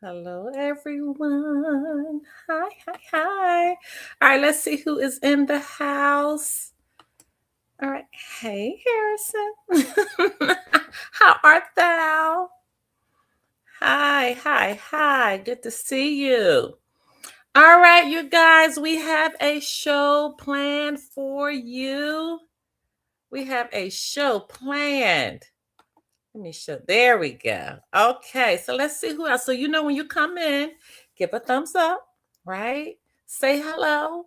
Hello, everyone. Hi, hi, hi. All right, let's see who is in the house. All right. Hey, Harrison. How art thou? Hi, hi, hi. Good to see you. All right, you guys, we have a show planned for you. We have a show planned. Let me show. There we go. Okay, so let's see who else. So when you come in, give a thumbs up, right? Say hello,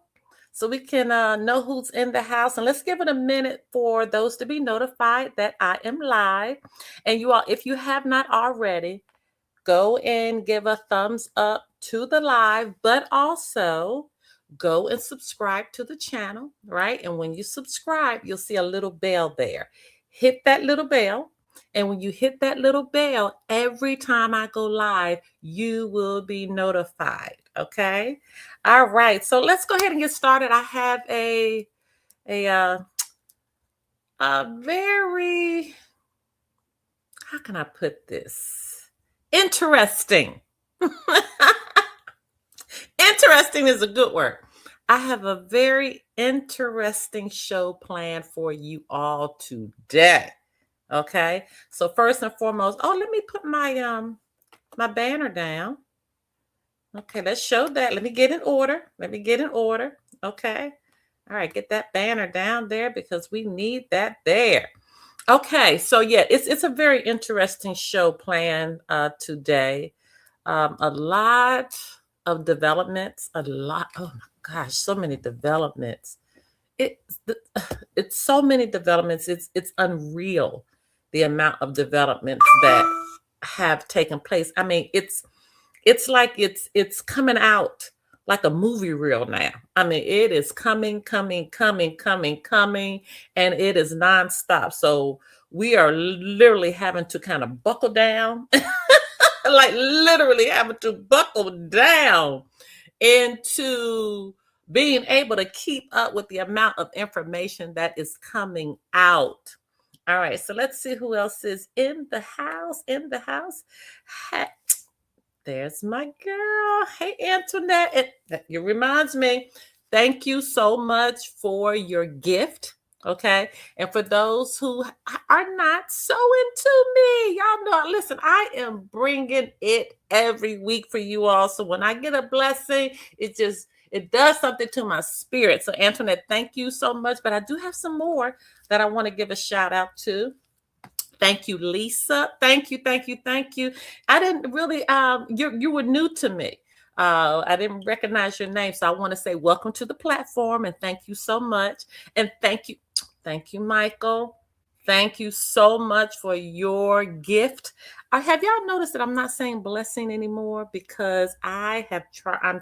so we can know who's in the house. And let's give it a minute for those to be notified that I am live. And you all, if you have not already, go and give a thumbs up to the live, but also go and subscribe to the channel, right? And when you subscribe, you'll see a little bell there. Hit that little bell. And when you hit that little bell, every time I go live, you will be notified. Okay. All right. So let's go ahead and get started. I have a very, how can I put this? Interesting. Interesting is a good word. I have a very interesting show planned for you all today. Okay. So first and foremost, let me put my banner down. Okay, let's show that. Let me get in order. Okay. All right, get that banner down there because we need that there. Okay, so yeah, it's a very interesting show planned today. A lot of developments, a lot. Oh my gosh, so many developments. It's it's so many developments. It's unreal the amount of developments that have taken place. I mean, it's like it's coming out like a movie reel now. I mean, it is coming, and it is nonstop. So we are literally having to kind of buckle down, like literally having to buckle down into being able to keep up with the amount of information that is coming out. All right, so let's see who else is in the house. There's my girl. Hey, Antoinette. It reminds me, thank you so much for your gift. Okay. And for those who are not so into me, y'all know, listen, I am bringing it every week for you all. So when I get a blessing, it does something to my spirit. So, Antoinette, thank you so much. But I do have some more that I want to give a shout out to. Thank you, Lisa. Thank you. I didn't really, you were new to me. I didn't recognize your name. So I want to say welcome to the platform and thank you so much. And thank you, Michael. Thank you so much for your gift. Have y'all noticed that I'm not saying blessing anymore because I'm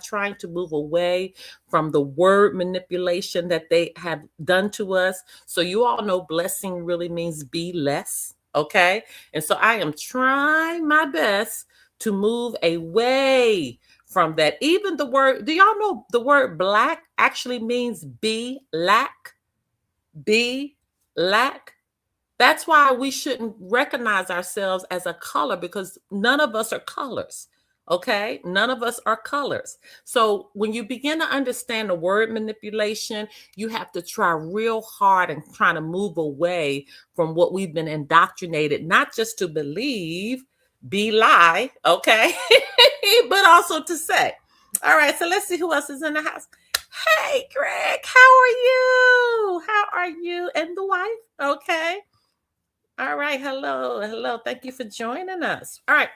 trying to move away from the word manipulation that they have done to us. So you all know blessing really means be less. Okay. And so I am trying my best to move away from that. Even the word, do y'all know the word black actually means be lack? Be lack. That's why we shouldn't recognize ourselves as a color because none of us are colors. Okay. None of us are colors. So when you begin to understand the word manipulation, you have to try real hard and try to move away from what we've been indoctrinated, not just to believe, be lie. Okay. But also to say. All right. So let's see who else is in the house. Hey, Greg, how are you? And the wife? Okay. All right. Hello. Thank you for joining us. All right.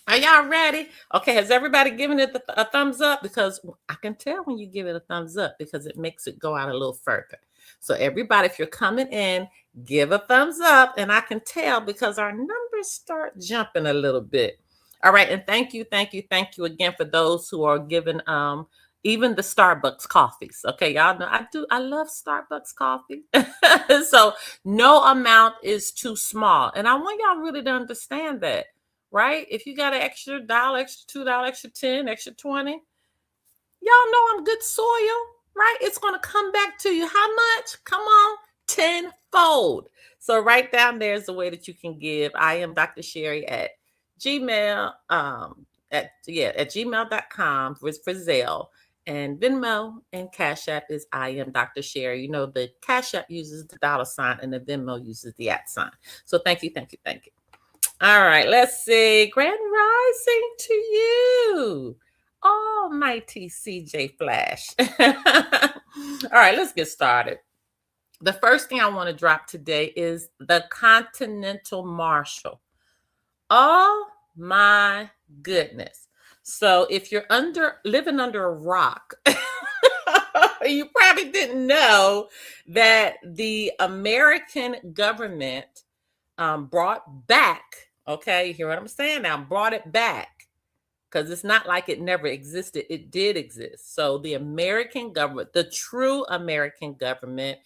Are y'all ready? Okay. Has everybody given it a thumbs up? Because I can tell when you give it a thumbs up because it makes it go out a little further. So everybody, if you're coming in, give a thumbs up. And I can tell because our numbers start jumping a little bit. All right. And thank you again for those who are giving even the Starbucks coffees. Okay, y'all know I love Starbucks coffee. So no amount is too small. And I want y'all really to understand that, right? If you got an extra dollar, extra $2, extra 10, extra 20, y'all know I'm good soil, right? It's going to come back to you. How much? Come on, tenfold. So right down there is the way that you can give. I am Dr. Sherry at Gmail, at gmail.com for Zelle. And Venmo and Cash App is I am Dr. Sherry. You know, the Cash App uses the dollar sign and the Venmo uses the @ sign. So thank you, thank you, thank you. All right, let's see. Grand Rising to you, almighty CJ Flash. All right, let's get started. The first thing I want to drop today is the Continental Marshal. Oh my goodness. So if you're living under a rock, you probably didn't know that the American government brought back, okay, you hear what I'm saying now, brought it back, because it's not like it never existed. It did exist. So the American government, the true American government,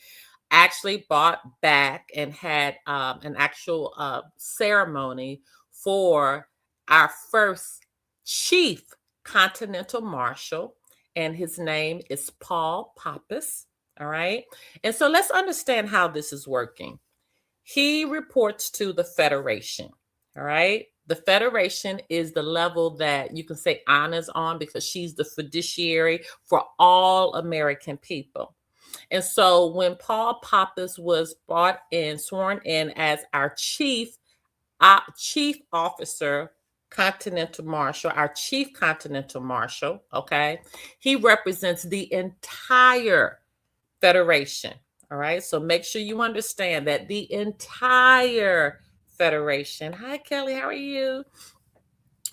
actually brought back and had an actual ceremony for our first chief continental marshal, and his name is Paul Pappas. All right. And so let's understand how this is working. He reports to the Federation. All right. The Federation is the level that you can say Anna's on, because she's the fiduciary for all American people. And so when Paul Pappas was brought in, sworn in as our chief officer, Continental Marshal, our chief Continental Marshal, okay, he represents the entire Federation. All right. So make sure you understand that the entire Federation. Hi, Kelly. How are you?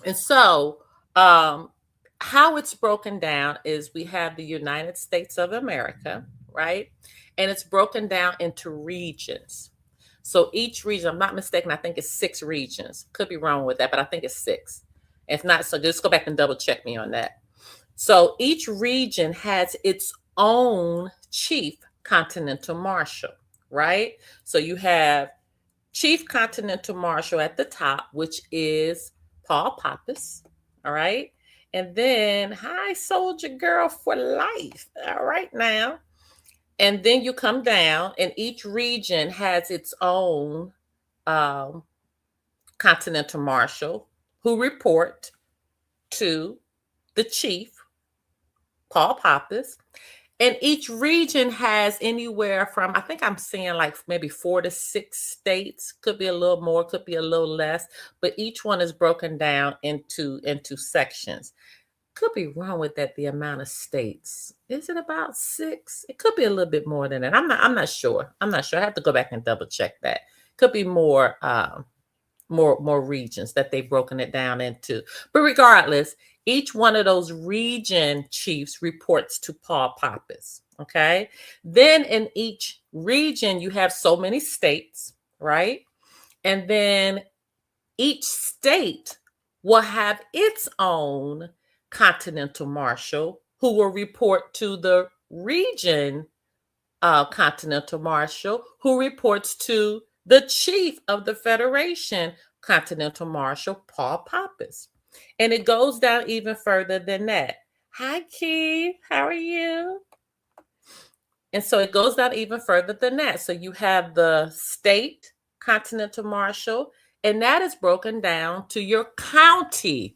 And so, how it's broken down is we have the United States of America, right? And it's broken down into regions. So each region, I'm not mistaken, I think it's 6 regions. Could be wrong with that, but I think it's 6. If not, so just go back and double check me on that. So each region has its own chief continental marshal, right? So you have Chief Continental Marshal at the top, which is Paul Pappas. All right. And then, hi, Soldier Girl for life. All right, now. And then you come down, and each region has its own Continental Marshal who report to the chief, Paul Pappas. And each region has anywhere from, I think I'm seeing like maybe 4 to 6 states, could be a little more, could be a little less, but each one is broken down into sections. Could be wrong with that, the amount of states. Is it about 6? It could be a little bit more than that. I'm not sure. I have to go back and double check that. Could be more regions that they've broken it down into. But regardless, each one of those region chiefs reports to Paul Pappas. Okay. Then in each region, you have so many states, right? And then each state will have its own continental marshal who will report to the region continental marshal, who reports to the chief of the Federation, Continental Marshal Paul Pappas. And it goes down even further than that. Hi, Keith. How are you? And so it goes down even further than that. So you have the state Continental Marshal, and that is broken down to your county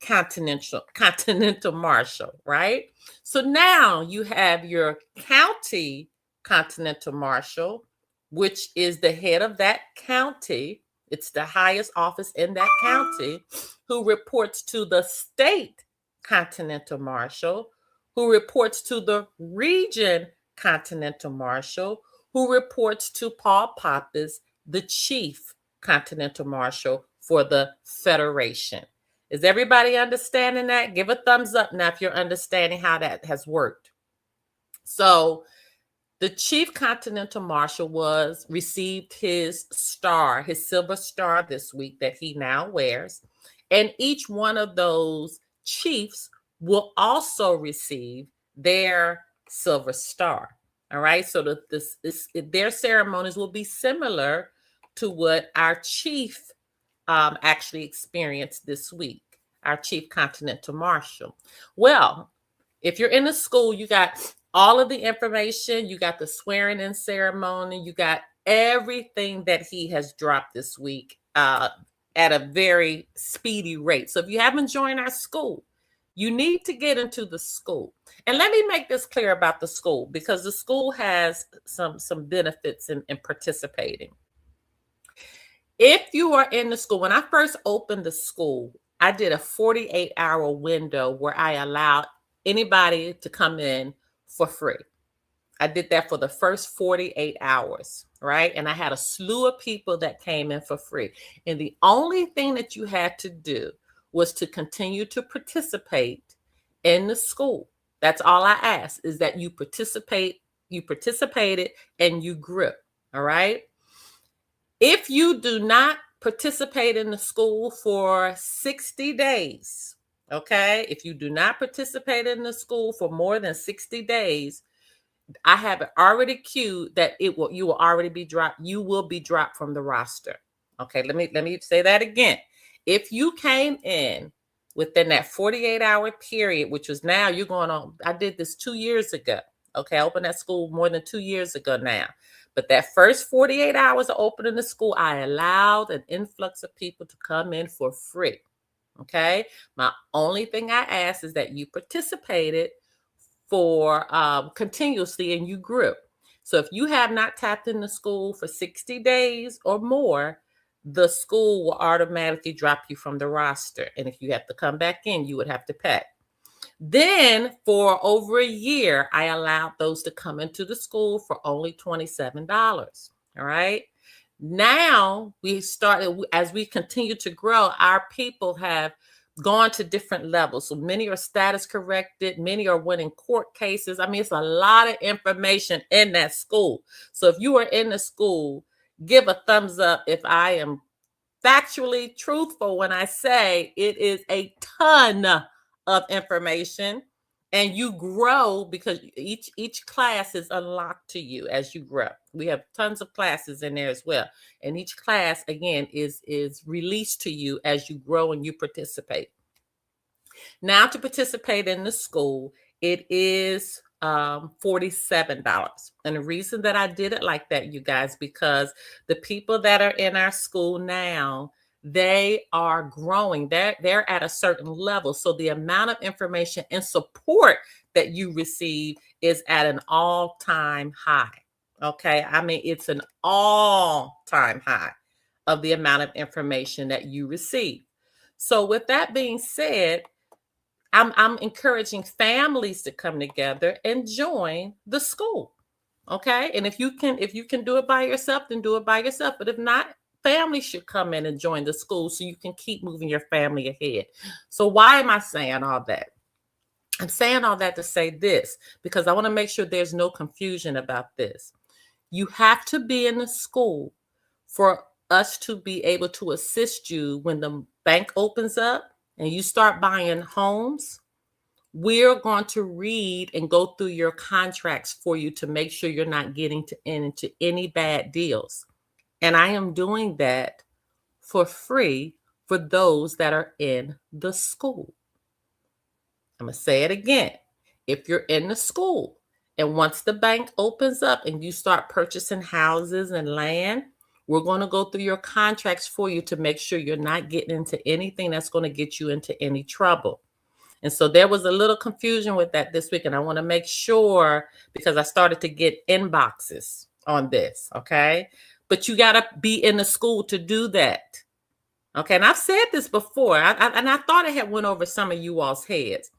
Continental Marshal, right? So now you have your county Continental Marshal, which is the head of that county. It's the highest office in that county, who reports to the state Continental Marshal, who reports to the region Continental Marshal, who reports to Paul Pappas, the chief Continental Marshal for the Federation. Is everybody understanding that? Give a thumbs up now if you're understanding how that has worked. So the chief Continental Marshal received his star, his silver star this week that he now wears. And each one of those chiefs will also receive their silver star. All right. So their ceremonies will be similar to what our chief actually experienced this week, our chief continental marshal. Well, if you're in the school, you got all of the information, you got the swearing in ceremony, you got everything that he has dropped this week at a very speedy rate. So if you haven't joined our school, you need to get into the school. And let me make this clear about the school, because the school has some benefits in participating. If you are in the school, when I first opened the school, I did a 48-hour window where I allowed anybody to come in for free. I did that for the first 48 hours, right? And I had a slew of people that came in for free. And the only thing that you had to do was to continue to participate in the school. That's all I asked, is that you participated and you grew, all right? If you do not participate in the school for 60 days, okay? If you do not participate in the school for more than 60 days, I have it already queued that you will already be dropped. You will be dropped from the roster. Okay, let me say that again. If you came in within that 48-hour period, which was now you're going on, I did this 2 years ago. Okay, I opened that school more than 2 years ago now. But that first 48 hours of opening the school, I allowed an influx of people to come in for free. Okay, my only thing I ask is that you participated for continuously and you grew. So if you have not tapped in the school for 60 days or more, the school will automatically drop you from the roster. And if you have to come back in, you would have to pay. Then for over a year, I allowed those to come into the school for only $27. All right. Now we started, as we continue to grow, our people have gone to different levels. So many are status corrected, many are winning court cases. I mean, it's a lot of information in that school. So if you are in the school, give a thumbs up if I am factually truthful when I say it is a ton of information, and you grow because each class is unlocked to you as you grow. We have tons of classes in there as well, and each class again is released to you as you grow and you participate. Now, to participate in the school, it is $47. And the reason that I did it like that, you guys, because the people that are in our school now, they are growing. They're at a certain level. So the amount of information and support that you receive is at an all-time high. Okay. I mean, it's an all-time high of the amount of information that you receive. So with that being said, I'm encouraging families to come together and join the school. Okay. And if you can do it by yourself, then do it by yourself. But if not, families should come in and join the school so you can keep moving your family ahead. So why am I saying all that? I'm saying all that to say this, because I want to make sure there's no confusion about this. You have to be in the school for us to be able to assist you when the bank opens up and you start buying homes. We're going to read and go through your contracts for you to make sure you're not getting into any bad deals. And I am doing that for free for those that are in the school. I'm going to say it again. If you're in the school and once the bank opens up and you start purchasing houses and land, we're going to go through your contracts for you to make sure you're not getting into anything that's going to get you into any trouble. And so there was a little confusion with that this week. And I want to make sure, because I started to get inboxes on this. Okay. But you got to be in the school to do that. Okay. And I've said this before, and I thought I had went over some of you all's heads.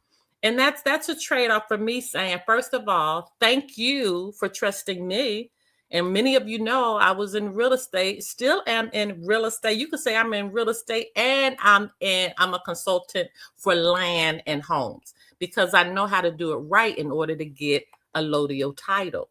And that's a trade-off for me saying, first of all, thank you for trusting me. And many of you know I was in real estate, still am in real estate. You could say I'm in real estate and I'm a consultant for land and homes, because I know how to do it right in order to get a Lodio title.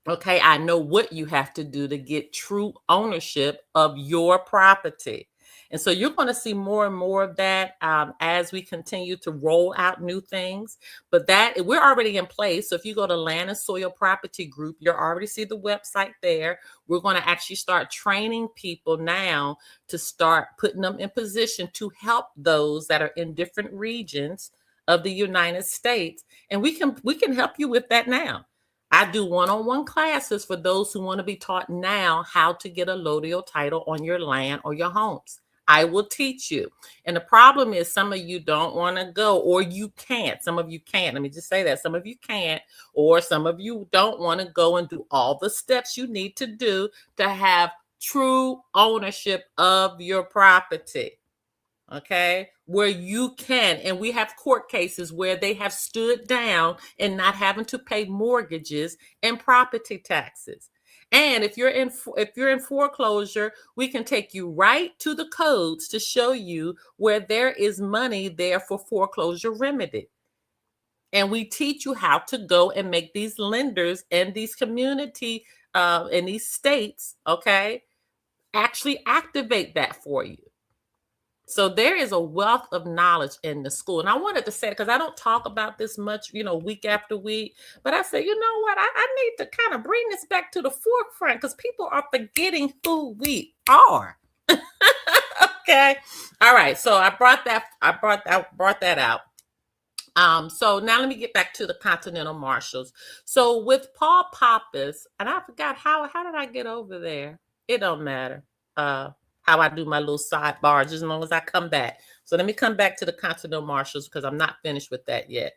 Okay, I know what you have to do to get true ownership of your property. And so you're going to see more and more of that as we continue to roll out new things. But that we're already in place. So if you go to Land and Soil Property Group, you'll already see the website there. We're going to actually start training people now to start putting them in position to help those that are in different regions of the United States. And we can help you with that now. I do one-on-one classes for those who want to be taught now how to get a Lodial title on your land or your homes. I will teach you. And the problem is some of you don't want to go, or you can't. Some of you can't. Let me just say that. Some of you can't, or some of you don't want to go and do all the steps you need to do to have true ownership of your property. Okay, where you can, and we have court cases where they have stood down and not having to pay mortgages and property taxes. And if you're in foreclosure, we can take you right to the codes to show you where there is money there for foreclosure remedy. And we teach you how to go and make these lenders and these community in these states, okay, actually activate that for you. So there is a wealth of knowledge in the school. And I wanted to say, because I don't talk about this much, week after week, but I said, you know what? I need to kind of bring this back to the forefront because people are forgetting who we are. Okay. All right. So I brought that out. So now let me get back to the Continental Marshals. So with Paul Pappas, and I forgot how did I get over there? It don't matter. How I do my little sidebar, just as long as I come back. So let me come back to the Continental Marshals because I'm not finished with that yet.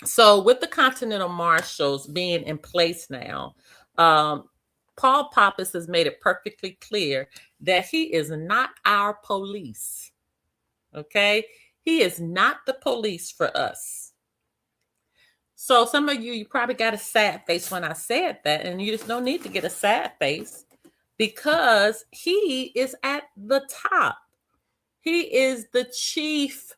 So with the Continental Marshals being in place now, Paul Pappas has made it perfectly clear that he is not our police. Okay? He is not the police for us. So some of you probably got a sad face when I said that, and you just don't need to get a sad face. Because he is at the top. He is the chief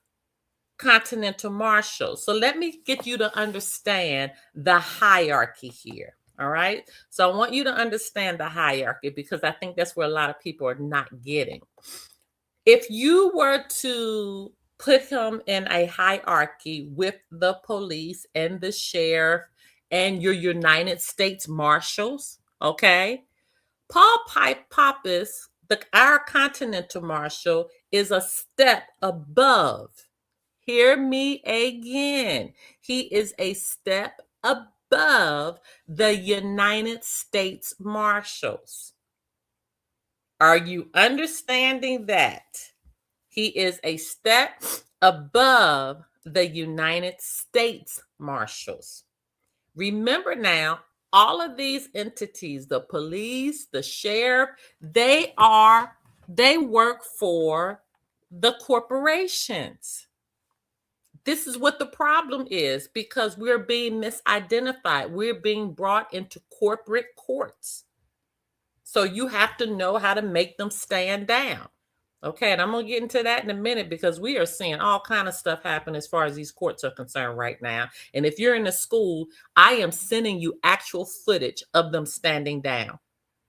Continental Marshal. So let me get you to understand the hierarchy here. All right. So I want you to understand the hierarchy because I think that's where a lot of people are not getting. If you were to put him in a hierarchy with the police and the sheriff and your United States Marshals, okay? Paul Pappas, our Continental Marshal, is a step above. Hear me again. He is a step above the United States Marshals. Are you understanding that? He is a step above the United States Marshals. Remember now, all of these entities, the police, the sheriff, they work for the corporations. This is what the problem is because we're being misidentified. We're being brought into corporate courts. So you have to know how to make them stand down. Okay, and I'm going to get into that in a minute because we are seeing all kind of stuff happen as far as these courts are concerned right now. And if you're in the school, I am sending you actual footage of them standing down.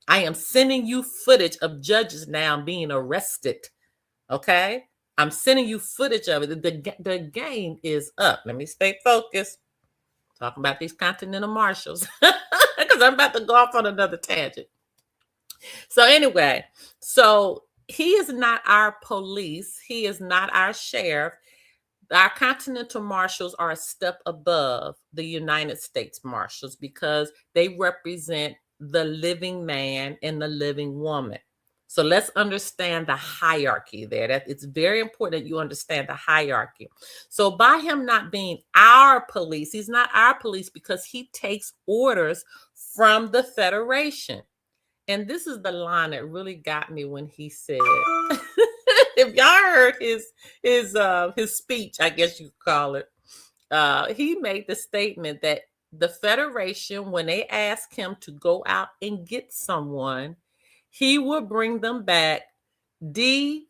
I am sending you footage of judges now being arrested. Okay, I'm sending you footage of it. The game is up. Let me stay focused. Talking about these Continental Marshals because I'm about to go off on another tangent. So anyway, he is not our police. He is not our sheriff. Our Continental Marshals are a step above the United States Marshals because they represent the living man and the living woman. So let's understand the hierarchy there. That it's very important that you understand the hierarchy. So by him not being our police, he's not our police because he takes orders from the Federation. And this is the line that really got me when he said, if y'all heard his speech, I guess you could call it, he made the statement that the Federation, when they ask him to go out and get someone, he will bring them back DEEAD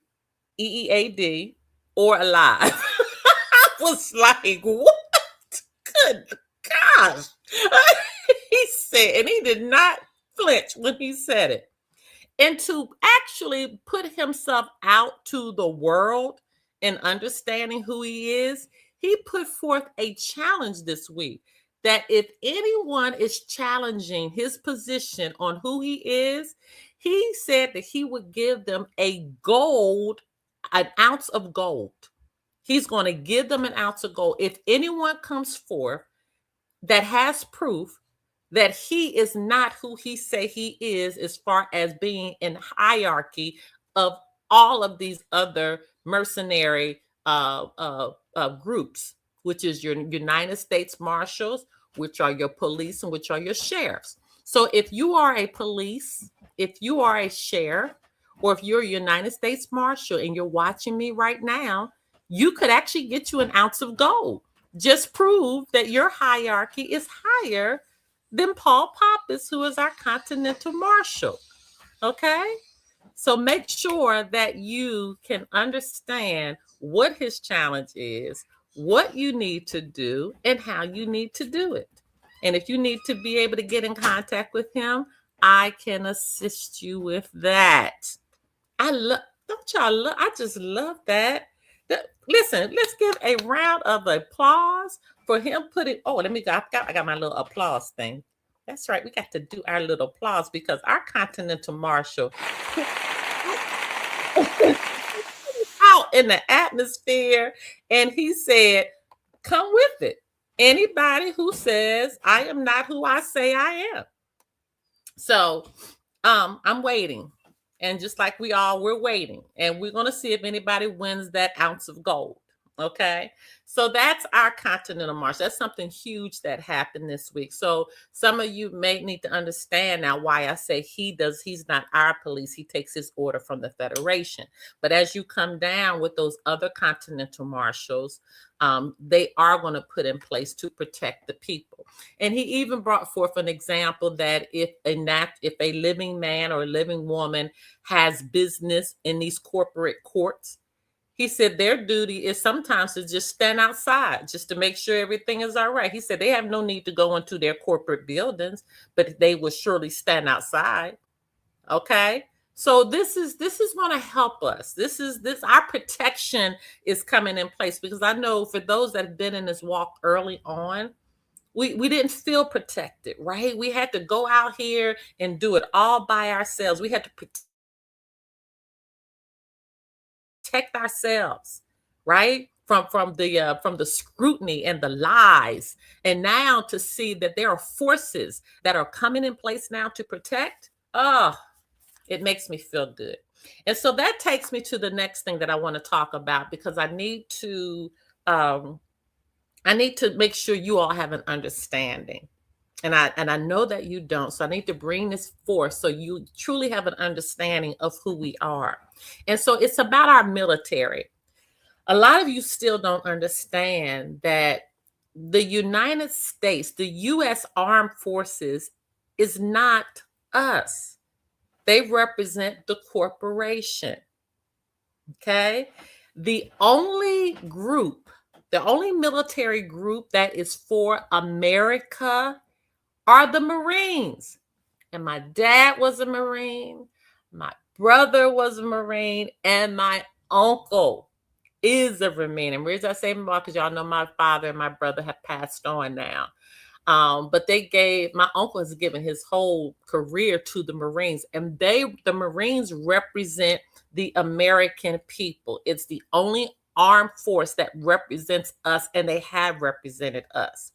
or alive. I was like, what? Good gosh. He said, and he did not flinch when he said it. and to actually put himself out to the world and understanding who he is, he put forth a challenge this week that if anyone is challenging his position on who he is, he said that he would give them an ounce of gold. He's going to give them an ounce of gold. If anyone comes forth that has proof that he is not who he say he is as far as being in hierarchy of all of these other mercenary groups, which is your United States Marshals, which are your police, and which are your sheriffs. So if you are a police, if you are a sheriff, or if you're a United States Marshal and you're watching me right now, you could actually get you an ounce of gold. Just prove that your hierarchy is higher than Paul Pappas, who is our Continental Marshal. Okay? So make sure that you can understand what his challenge is, what you need to do, and how you need to do it. And if you need to be able to get in contact with him, I can assist you with that. Don't y'all love, I just love that. Listen, let's give a round of applause for him putting, oh, let me go. I got my little applause thing. That's right. We got to do our little applause because our Continental Marshal out in the atmosphere, and he said, come with it. Anybody who says I am not who I say I am. So I'm waiting. And just like we're waiting. And we're going to see if anybody wins that ounce of gold. Okay. So that's our Continental March. That's something huge that happened this week. So some of you may need to understand now why I say he's not our police. He takes his order from the Federation. But as you come down with those other Continental Marshals, they are going to put in place to protect the people. And he even brought forth an example that if a living man or a living woman has business in these corporate courts, he said their duty is sometimes to just stand outside just to make sure everything is all right. He said they have no need to go into their corporate buildings, but they will surely stand outside. Okay. So this is going to help us. Our protection is coming in place because I know for those that have been in this walk early on, we didn't feel protected, right? We had to go out here and do it all by ourselves. We had to protect ourselves, right? From the scrutiny and the lies. And now to see that there are forces that are coming in place now to protect, it makes me feel good. And so that takes me to the next thing that I want to talk about because I need to make sure you all have an understanding. And I know that you don't. So I need to bring this forth so you truly have an understanding of who we are. And so it's about our military. A lot of you still don't understand that the United States, the U.S. Armed Forces, is not us. They represent the corporation. Okay? The only military group that is for America are the Marines. And my dad was a Marine, my brother was a Marine, and my uncle is a Marine. And the reason I say more because y'all know my father and my brother have passed on now. But my uncle has given his whole career to the Marines, and the Marines represent the American people. It's the only armed force that represents us, and they have represented us.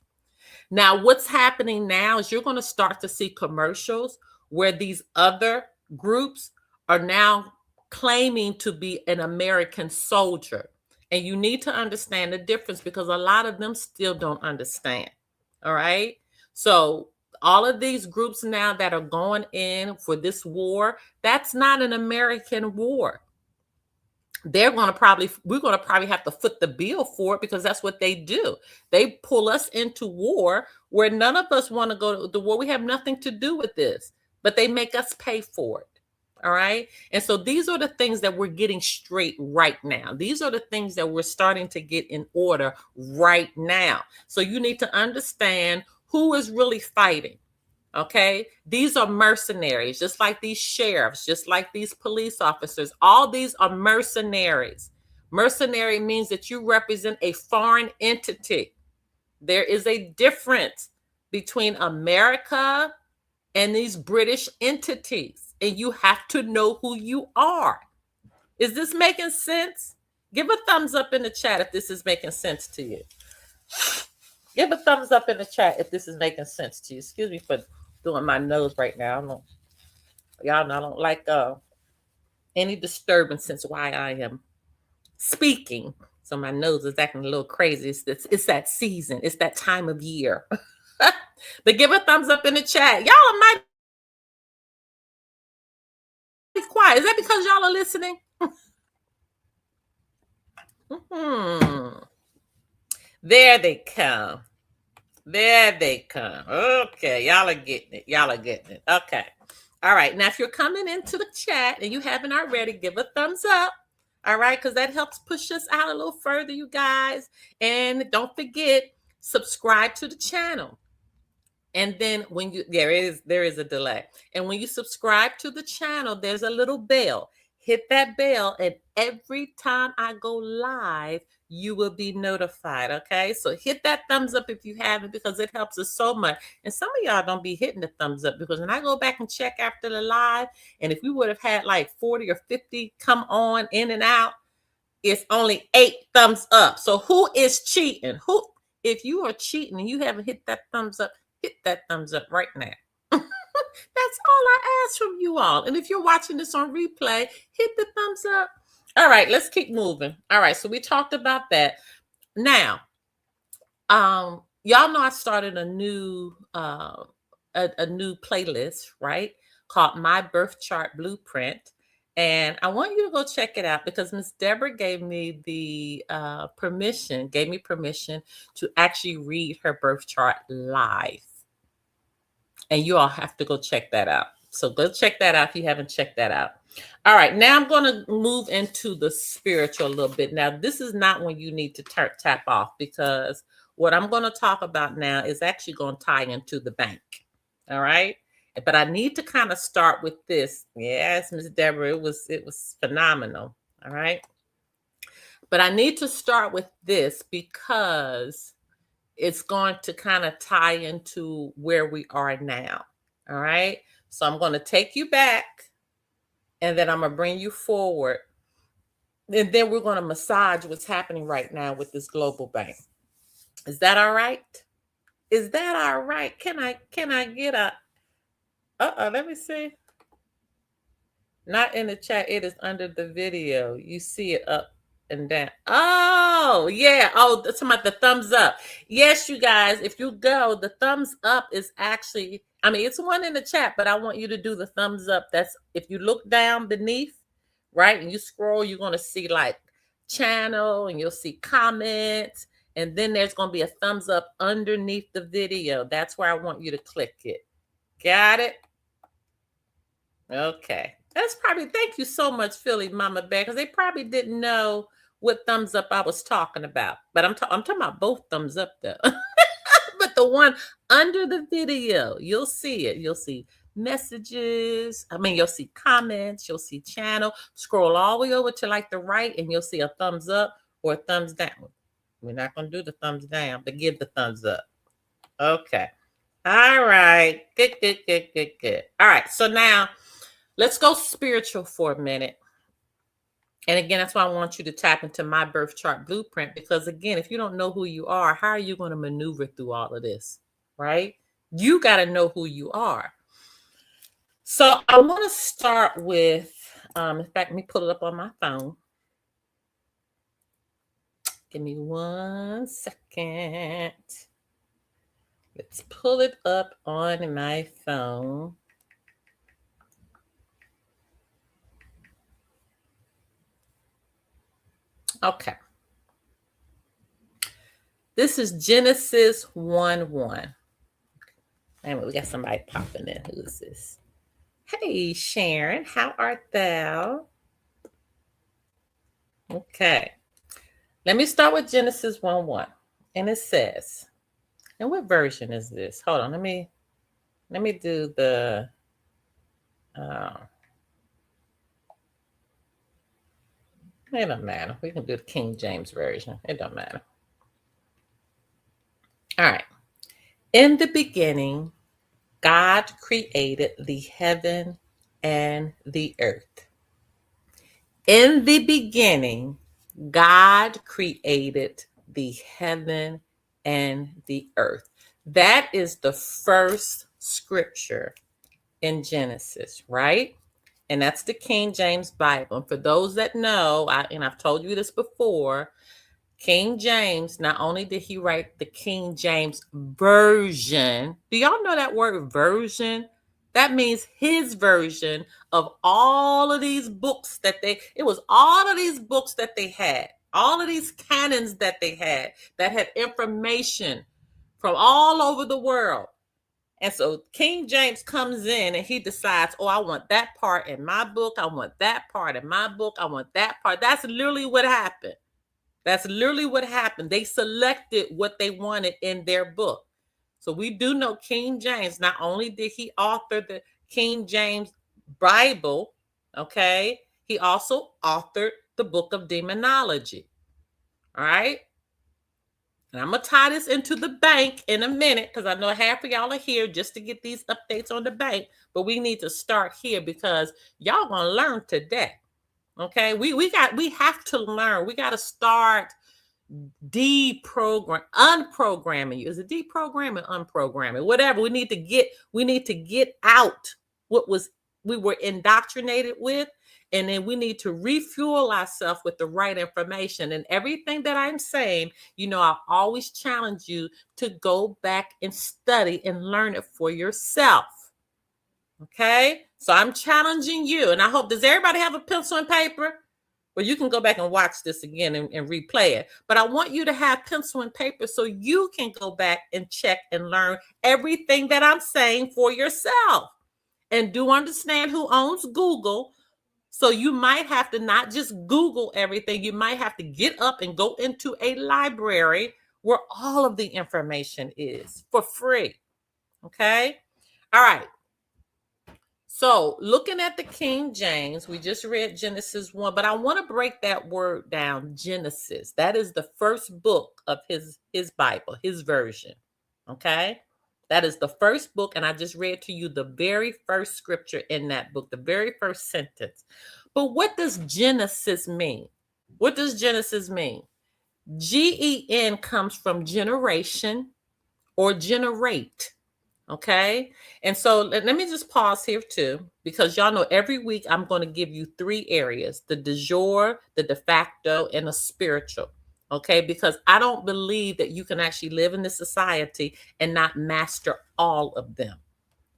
Now, what's happening now is you're going to start to see commercials where these other groups are now claiming to be an American soldier. And you need to understand the difference because a lot of them still don't understand. All right. So all of these groups now that are going in for this war, that's not an American war. We're going to probably have to foot the bill for it because that's what they do. They pull us into war where none of us want to go to the war. We have nothing to do with this, but they make us pay for it. All right. And so these are the things that we're getting straight right now. These are the things that we're starting to get in order right now. So you need to understand who is really fighting. Okay, these are mercenaries, just like these sheriffs, just like these police officers. All these are mercenaries. Mercenary means that you represent a foreign entity. There is a difference between America and these British entities, and you have to know who you are. Is this making sense? Give a thumbs up in the chat if this is making sense to you. Give a thumbs up in the chat if this is making sense to you. Excuse me for doing my nose right now. Y'all know I don't like any disturbance since why I am speaking. So my nose is acting a little crazy. It's that season. It's that time of year. But give a thumbs up in the chat. Y'all might be quiet. Is that because y'all are listening? There they come. There they come. Okay, y'all are getting it. Y'all are getting it. Okay. All right. Now, if you're coming into the chat and you haven't already, give a thumbs up. All right, because that helps push us out a little further, you guys. And don't forget, subscribe to the channel. And then when you there is a delay. And when you subscribe to the channel, there's a little bell. Hit that bell, and every time I go live, you will be notified. Okay, so hit that thumbs up if you haven't, because it helps us so much. And some of y'all don't be hitting the thumbs up, because when I go back and check after the live, and if we would have had like 40 or 50 come on in and out, it's only 8 thumbs up. So who is cheating? Who? If you are cheating and you haven't hit that thumbs up, hit that thumbs up right now. That's all I ask from you all. And if you're watching this on replay, hit the thumbs up. All right, let's keep moving. All right, so we talked about that. Now, y'all know I started a new playlist, right? Called My Birth Chart Blueprint. And I want you to go check it out, because Miss Deborah gave me permission to actually read her birth chart live. And you all have to go check that out. So go check that out if you haven't checked that out. All right, now I'm going to move into the spiritual a little bit. Now, this is not when you need to tap off, because what I'm going to talk about now is actually going to tie into the bank. All right. But I need to kind of start with this. Yes, Miss Deborah, it was phenomenal. All right. But I need to start with this because it's going to kind of tie into where we are now. All right. So I'm going to take you back, and then I'm going to bring you forward. And then we're going to massage what's happening right now with this global bank. Is that all right? Is that all right? Can I get a let me see. Not in the chat. It is under the video. You see it up and down. Oh, yeah. Oh, that's about the thumbs up. Yes, you guys, if you go, the thumbs up is actually, I mean, it's one in the chat, but I want you to do the thumbs up. That's, if you look down beneath, right, and you scroll, you're going to see like channel, and you'll see comments, and then there's going to be a thumbs up underneath the video. That's where I want you to click it. Got it? Okay. That's probably, thank you so much, Philly Mama Bear, because they probably didn't know what thumbs up I was talking about. But I'm talking about both thumbs up, though. But the one under the video, you'll see it. You'll see messages. I mean, you'll see comments. You'll see channel. Scroll all the way over to like the right, and you'll see a thumbs up or a thumbs down. We're not going to do the thumbs down, but give the thumbs up. Okay. All right. Good. All right. So now, let's go spiritual for a minute. And again, that's why I want you to tap into My Birth Chart Blueprint, because again, if you don't know who you are, how are you going to maneuver through all of this, right? You got to know who you are. So I want to start with, in fact, let me pull it up on my phone. Give me 1 second. Let's pull it up on my phone. Okay. This is Genesis 1:1. Anyway, we got somebody popping in. Who is this? Hey, Sharon, how art thou? Okay. Let me start with Genesis 1:1. And it says, and what version is this? Hold on, let me Let me do the it don't matter. We can do the King James Version. It don't matter. All right. In the beginning, God created the heaven and the earth. In the beginning, God created the heaven and the earth. That is the first scripture in Genesis, right? And that's the King James Bible. And for those that know, and I've told you this before, King James, not only did he write the King James Version, do y'all know that word version? That means his version of all of these books it was all of these books that they had, all of these canons that they had that had information from all over the world. And so King James comes in and he decides, oh, I want that part in my book. I want that part in my book. I want that part. That's literally what happened. That's literally what happened. They selected what they wanted in their book. So we do know King James, not only did he author the King James Bible, okay, he also authored the book of demonology. All right. And I'm going to tie this into the bank in a minute because I know half of y'all are here just to get these updates on the bank. But we need to start here because y'all going to learn today. Okay, we have to learn. We got to start unprogramming you. Is it deprogramming, unprogramming, whatever? We need to get out what we were indoctrinated with, and then we need to refuel ourselves with the right information. And everything that I'm saying, I always challenge you to go back and study and learn it for yourself. Okay, so I'm challenging you, and I hope, does everybody have a pencil and paper? Well, you can go back and watch this again and replay it. But I want you to have pencil and paper so you can go back and check and learn everything that I'm saying for yourself. And do understand who owns Google. So you might have to not just Google everything. You might have to get up and go into a library where all of the information is for free. Okay? All right. So looking at the King James, we just read Genesis 1, but I want to break that word down, Genesis. That is the first book of his Bible, his version. Okay? That is the first book, and I just read to you the very first scripture in that book, the very first sentence. But what does Genesis mean? What does Genesis mean? Gen comes from generation or generate. Okay. And so let me just pause here too, because y'all know every week I'm going to give you 3 areas: the de jure, the de facto, and the spiritual. Okay. Because I don't believe that you can actually live in this society and not master all of them.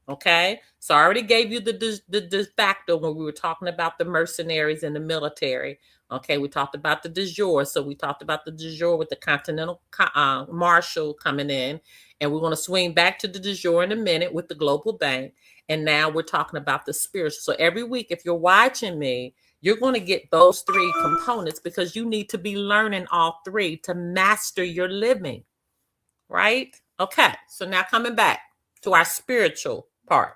Okay. So I already gave you the de facto when we were talking about the mercenaries in the military. Okay. We talked about the de jure. So we talked about the de jure with the Continental Marshal coming in. And we're going to swing back to the de jure in a minute with the global bank. And now we're talking about the spiritual. So every week, if you're watching me, you're going to get those 3 components because you need to be learning all 3 to master your living. Right? Okay. So now coming back to our spiritual part.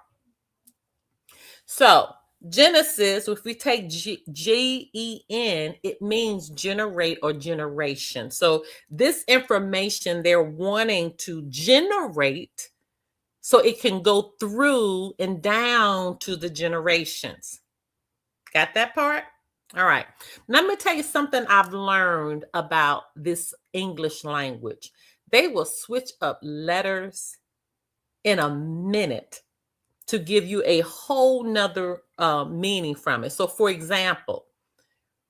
So Genesis, if we take Gen, it means generate or generation. So this information they're wanting to generate so it can go through and down to the generations. Got that part? All right. Now, let me tell you something I've learned about this English language. They will switch up letters in a minute to give you a whole nother meaning from it. So for example,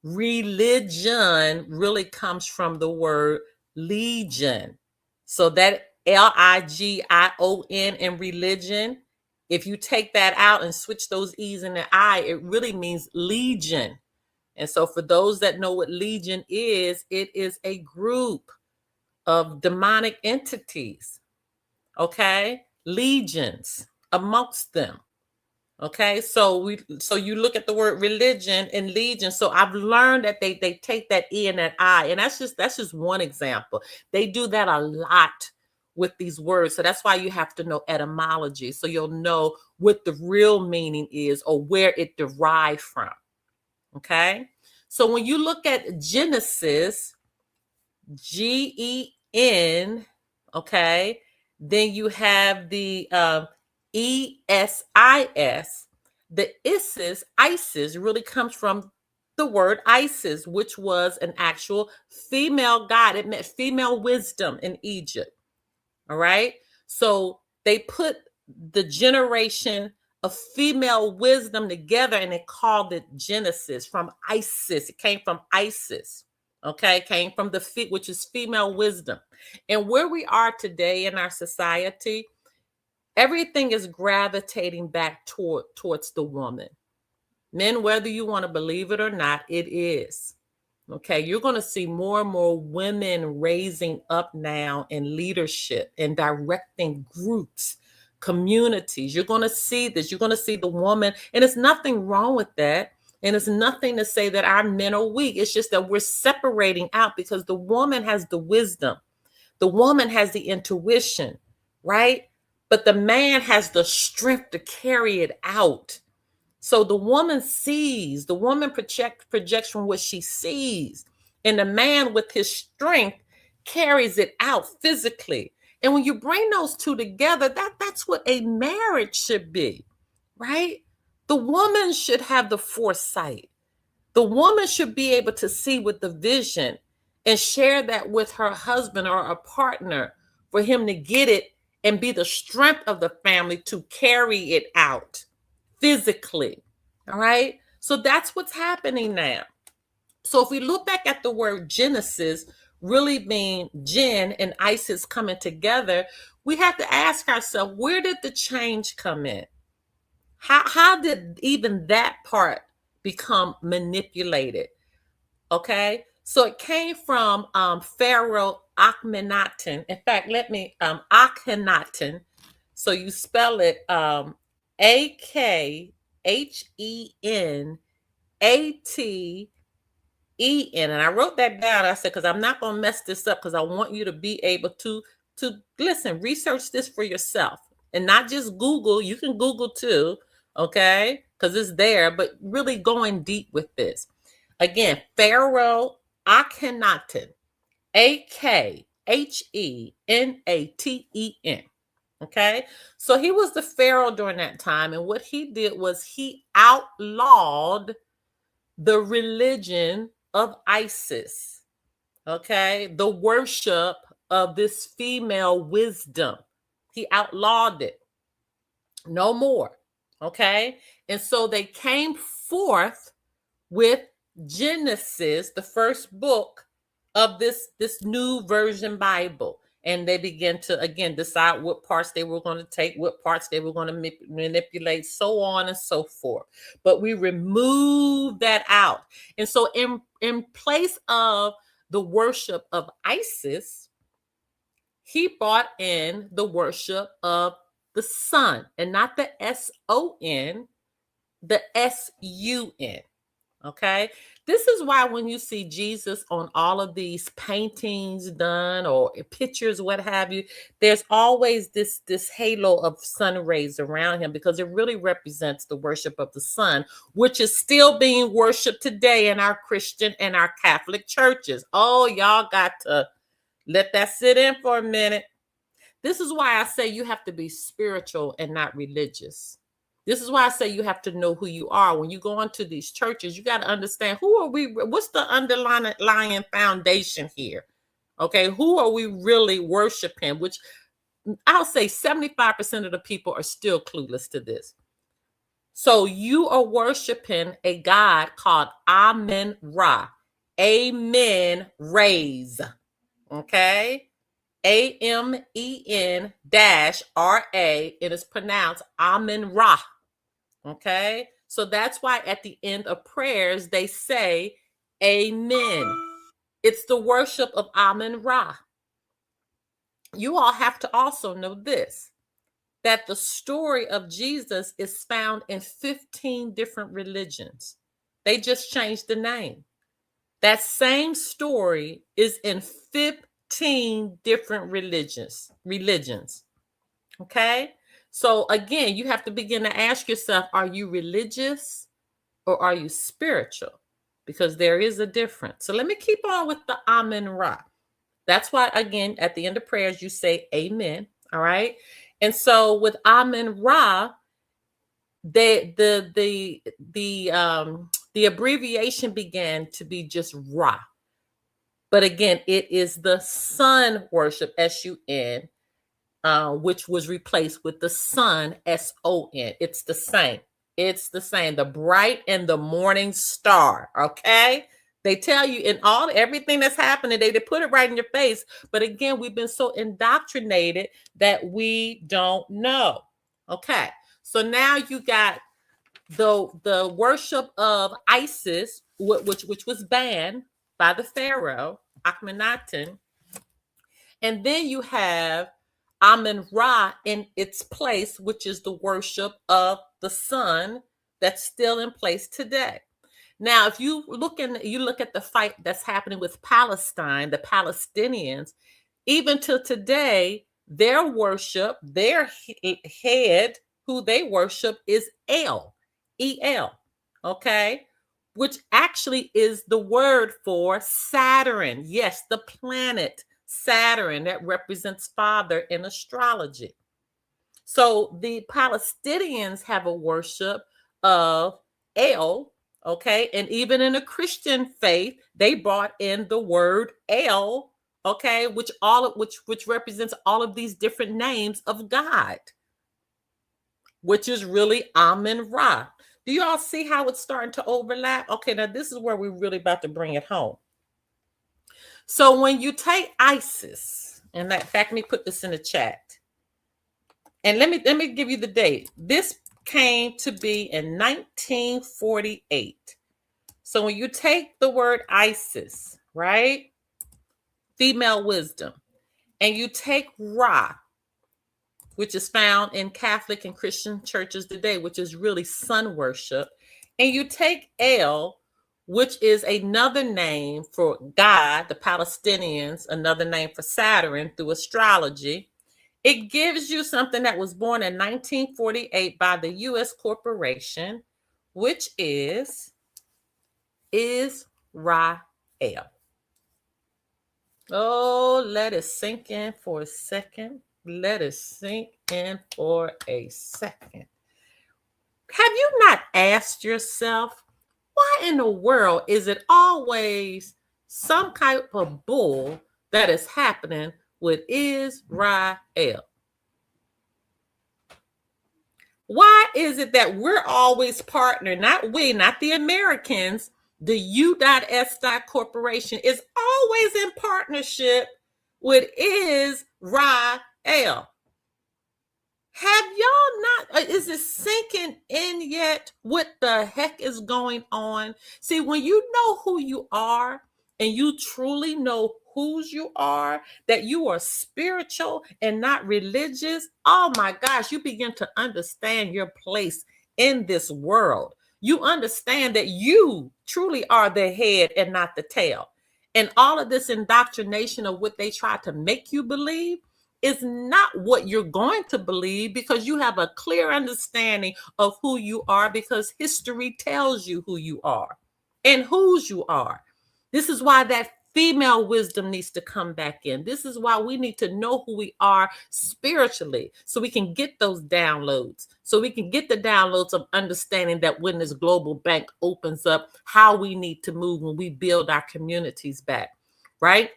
religion really comes from the word legion. So that Ligion in religion, if you take that out and switch those E's and the I, it really means legion. And so for those that know what legion is, it is a group of demonic entities. Okay? Legions amongst them. Okay, so you look at the word religion and legion. So I've learned that they take that E and that I, and that's just one example. They do that a lot with these words. So that's why you have to know etymology. So you'll know what the real meaning is or where it derived from. Okay. So when you look at Genesis, Gen, okay, then you have the ESIS. The Isis really comes from the word Isis, which was an actual female god. It meant female wisdom in Egypt. All right. So they put the generation of female wisdom together and they called it Genesis from Isis. It came from Isis. Okay. Came from the feet, which is female wisdom. And where we are today in our society, everything is gravitating back towards the woman. Men, whether you want to believe it or not, it is. Okay, you're going to see more and more women raising up now in leadership and directing groups, communities. You're going to see this. You're going to see the woman, and it's nothing wrong with that. And it's nothing to say that our men are weak. It's just that we're separating out because the woman has the wisdom, the woman has the intuition, right? But the man has the strength to carry it out. So the woman sees, the woman projects from what she sees. And the man with his strength carries it out physically. And when you bring those two together, that's what a marriage should be, right? The woman should have the foresight. The woman should be able to see with the vision and share that with her husband or a partner for him to get it and be the strength of the family to carry it out physically. All right. So that's what's happening now. So if we look back at the word Genesis, really being Gen and Isis coming together, we have to ask ourselves, where did the change come in? How did even that part become manipulated? Okay. So it came from Pharaoh Akhenaten. In fact, let me Akhenaten. So you spell it Akhenaten. And I wrote that down. I said, because I'm not going to mess this up, because I want you to be able to listen, research this for yourself and not just Google. You can Google too, okay? Because it's there, but really going deep with this. Again, Pharaoh Akhenaten, Akhenaten. Okay, so he was the pharaoh during that time, and what he did was he outlawed the religion of Isis. Okay, the worship of this female wisdom. He outlawed it. No more. Okay, and so they came forth with Genesis, the first book of this new version Bible. And they began to, again, decide what parts they were going to take, what parts they were going to manipulate, so on and so forth. But we removed that out. And so in place of the worship of Isis, he brought in the worship of the sun, and not the S-O-N, the S-U-N. Okay, this is why when you see Jesus on all of these paintings done or pictures, what have you, there's always this halo of sun rays around him, because it really represents the worship of the sun, which is still being worshiped today in our Christian and our Catholic churches. Oh, y'all got to let that sit in for a minute. This is why I say you have to be spiritual and not religious. This is why I say you have to know who you are. When you go into these churches, you got to understand, who are we? What's the underlying foundation here? Okay, who are we really worshiping? Which I'll say 75% of the people are still clueless to this. So you are worshiping a God called Amen Ra. Amen raise. Okay. AMEN-RA. It is pronounced Amen Ra. Okay, so that's why at the end of prayers they say Amen. It's the worship of Amen Ra. You all have to also know this, that the story of Jesus is found in 15 different religions. They just changed the name. That same story is in 15 19 different religions. Okay? So again, you have to begin to ask yourself, are you religious or are you spiritual? Because there is a difference. So let me keep on with the Amen Ra. That's why, again, at the end of prayers, you say amen. All right. And so with Amen Ra, the abbreviation began to be just Ra. But again, it is the sun worship, SUN, which was replaced with the sun, SON. It's the same. It's the same. The bright and the morning star. Okay. They tell you in everything that's happening, they put it right in your face. But again, we've been so indoctrinated that we don't know. Okay. So now you got the worship of Isis, which was banned by the Pharaoh, Akhenaten. And then you have Amen Ra in its place, which is the worship of the sun that's still in place today. Now, if you look at the fight that's happening with Palestine, the Palestinians, even till today, their worship, their head, who they worship, is El, E-L, okay? Which actually is the word for Saturn. Yes, the planet Saturn that represents father in astrology. So the Palestinians have a worship of El, okay? And even in a Christian faith, they brought in the word El, okay, which represents all of these different names of God, which is really Amen Ra. Do you all see how it's starting to overlap? Okay, now this is where we're really about to bring it home. So when you take Isis, and in fact, let me put this in the chat. And let me give you the date. This came to be in 1948. So when you take the word Isis, right? Female wisdom, and you take Ra, which is found in Catholic and Christian churches today, which is really sun worship, and you take El, which is another name for God, the Palestinians, another name for Saturn through astrology, it gives you something that was born in 1948 by the U.S. corporation, which is Israel. Oh, let it sink in for a second. Let it sink in for a second. Have you not asked yourself, why in the world is it always some type of bull that is happening with Israel? Why is it that we're always partnering, not the Americans, the U.S. Corporation is always in partnership with Israel? Have y'all not, is it sinking in yet what the heck is going on? See, when you know who you are and you truly know whose you are, that you are spiritual and not religious, oh my gosh, you begin to understand your place in this world. You understand that you truly are the head and not the tail. And all of this indoctrination of what they try to make you believe is not what you're going to believe, because you have a clear understanding of who you are, because history tells you who you are and whose you are. This is why that female wisdom needs to come back in. This is why we need to know who we are spiritually, so we can get those downloads, so we can get the downloads of understanding that when this global bank opens up, how we need to move when we build our communities back, right?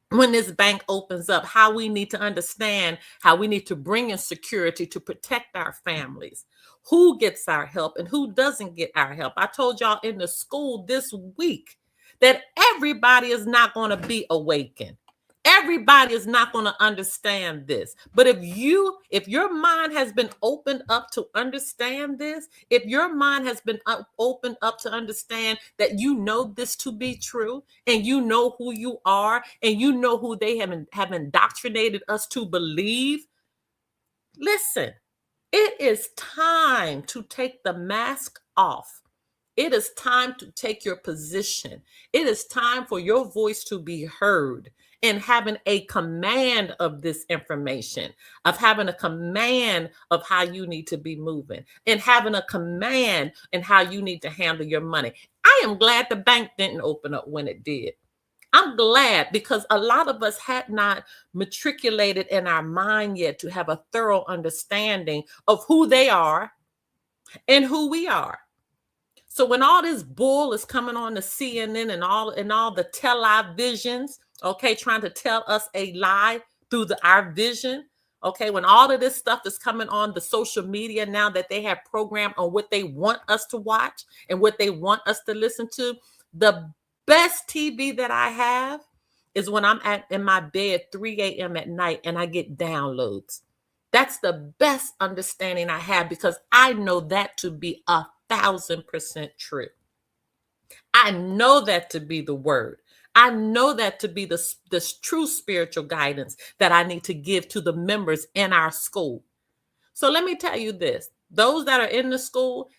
When this bank opens up, how we need to understand how we need to bring in security to protect our families, who gets our help and who doesn't get our help. I told y'all in the school this week that everybody is not going to be awakened. Everybody is not going to understand this. But if your mind has been opened up to understand this, if your mind has been opened up to understand that you know this to be true, and you know who you are, and you know who they have indoctrinated us to believe, listen, it is time to take the mask off. It is time to take your position. It is time for your voice to be heard. in having a command of this information, of having a command of how you need to be moving, and having a command in how you need to handle your money. I am glad the bank didn't open up when it did. I'm glad, because a lot of us had not matriculated in our mind yet to have a thorough understanding of who they are and who we are. So when all this bull is coming on the CNN and all the televisions, okay, trying to tell us a lie through our vision, okay, when all of this stuff is coming on the social media now that they have programmed on what they want us to watch and what they want us to listen to, the best TV that I have is when I'm in my bed 3 a.m. at night and I get downloads. That's the best understanding I have, because I know that to be 1,000% true. I know that to be the word. I know that to be the true spiritual guidance that I need to give to the members in our school. So let me tell you this. Those that are in the school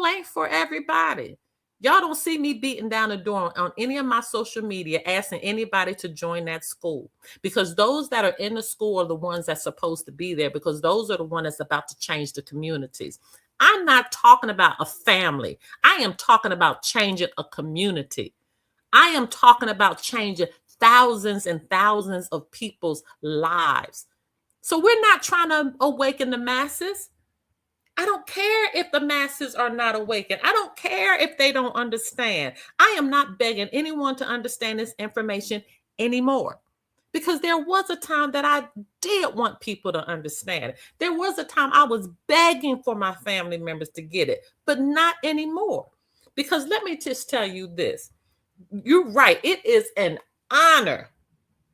ain't for everybody. Y'all don't see me beating down the door on any of my social media asking anybody to join that school, because those that are in the school are the ones that's supposed to be there, because those are the ones that's about to change the communities. I'm not talking about a family. I am talking about changing a community. I am talking about changing thousands and thousands of people's lives. So we're not trying to awaken the masses. I don't care if the masses are not awakened. I don't care if they don't understand. I am not begging anyone to understand this information anymore, because there was a time that I did want people to understand it. There was a time I was begging for my family members to get it, but not anymore. Because let me just tell you this. You're right. It is an honor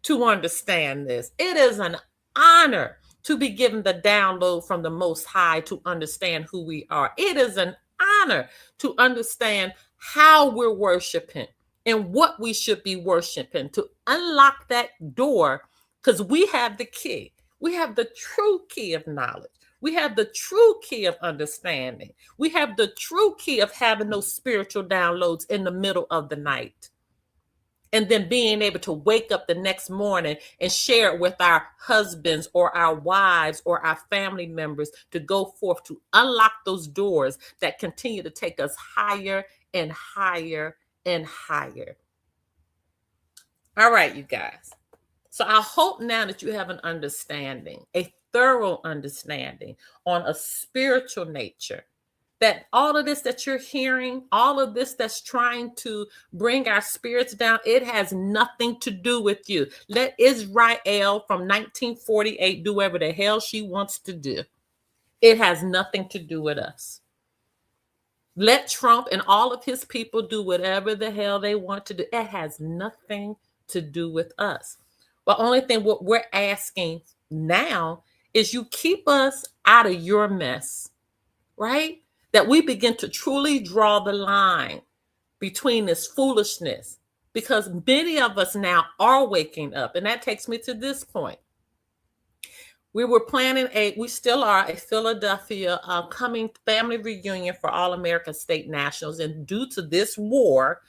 to understand this. It is an honor to be given the download from the Most High to understand who we are. It is an honor to understand how we're worshiping and what we should be worshiping, to unlock that door, because we have the key. We have the true key of knowledge. We have the true key of understanding. We have the true key of having those spiritual downloads in the middle of the night, and then being able to wake up the next morning and share it with our husbands or our wives or our family members, to go forth to unlock those doors that continue to take us higher and higher and higher. All right, you guys. So I hope now that you have an understanding, a thorough understanding on a spiritual nature, that all of this that you're hearing, all of this that's trying to bring our spirits down, it has nothing to do with you. Let Israel from 1948 do whatever the hell she wants to do. It has nothing to do with us. Let Trump and all of his people do whatever the hell they want to do. It has nothing to do with us. The only thing what we're asking now is you keep us out of your mess, right? That we begin to truly draw the line between this foolishness, because many of us now are waking up. And that takes me to this point. We were planning we still are a Philadelphia coming family reunion for all American state nationals. And due to this war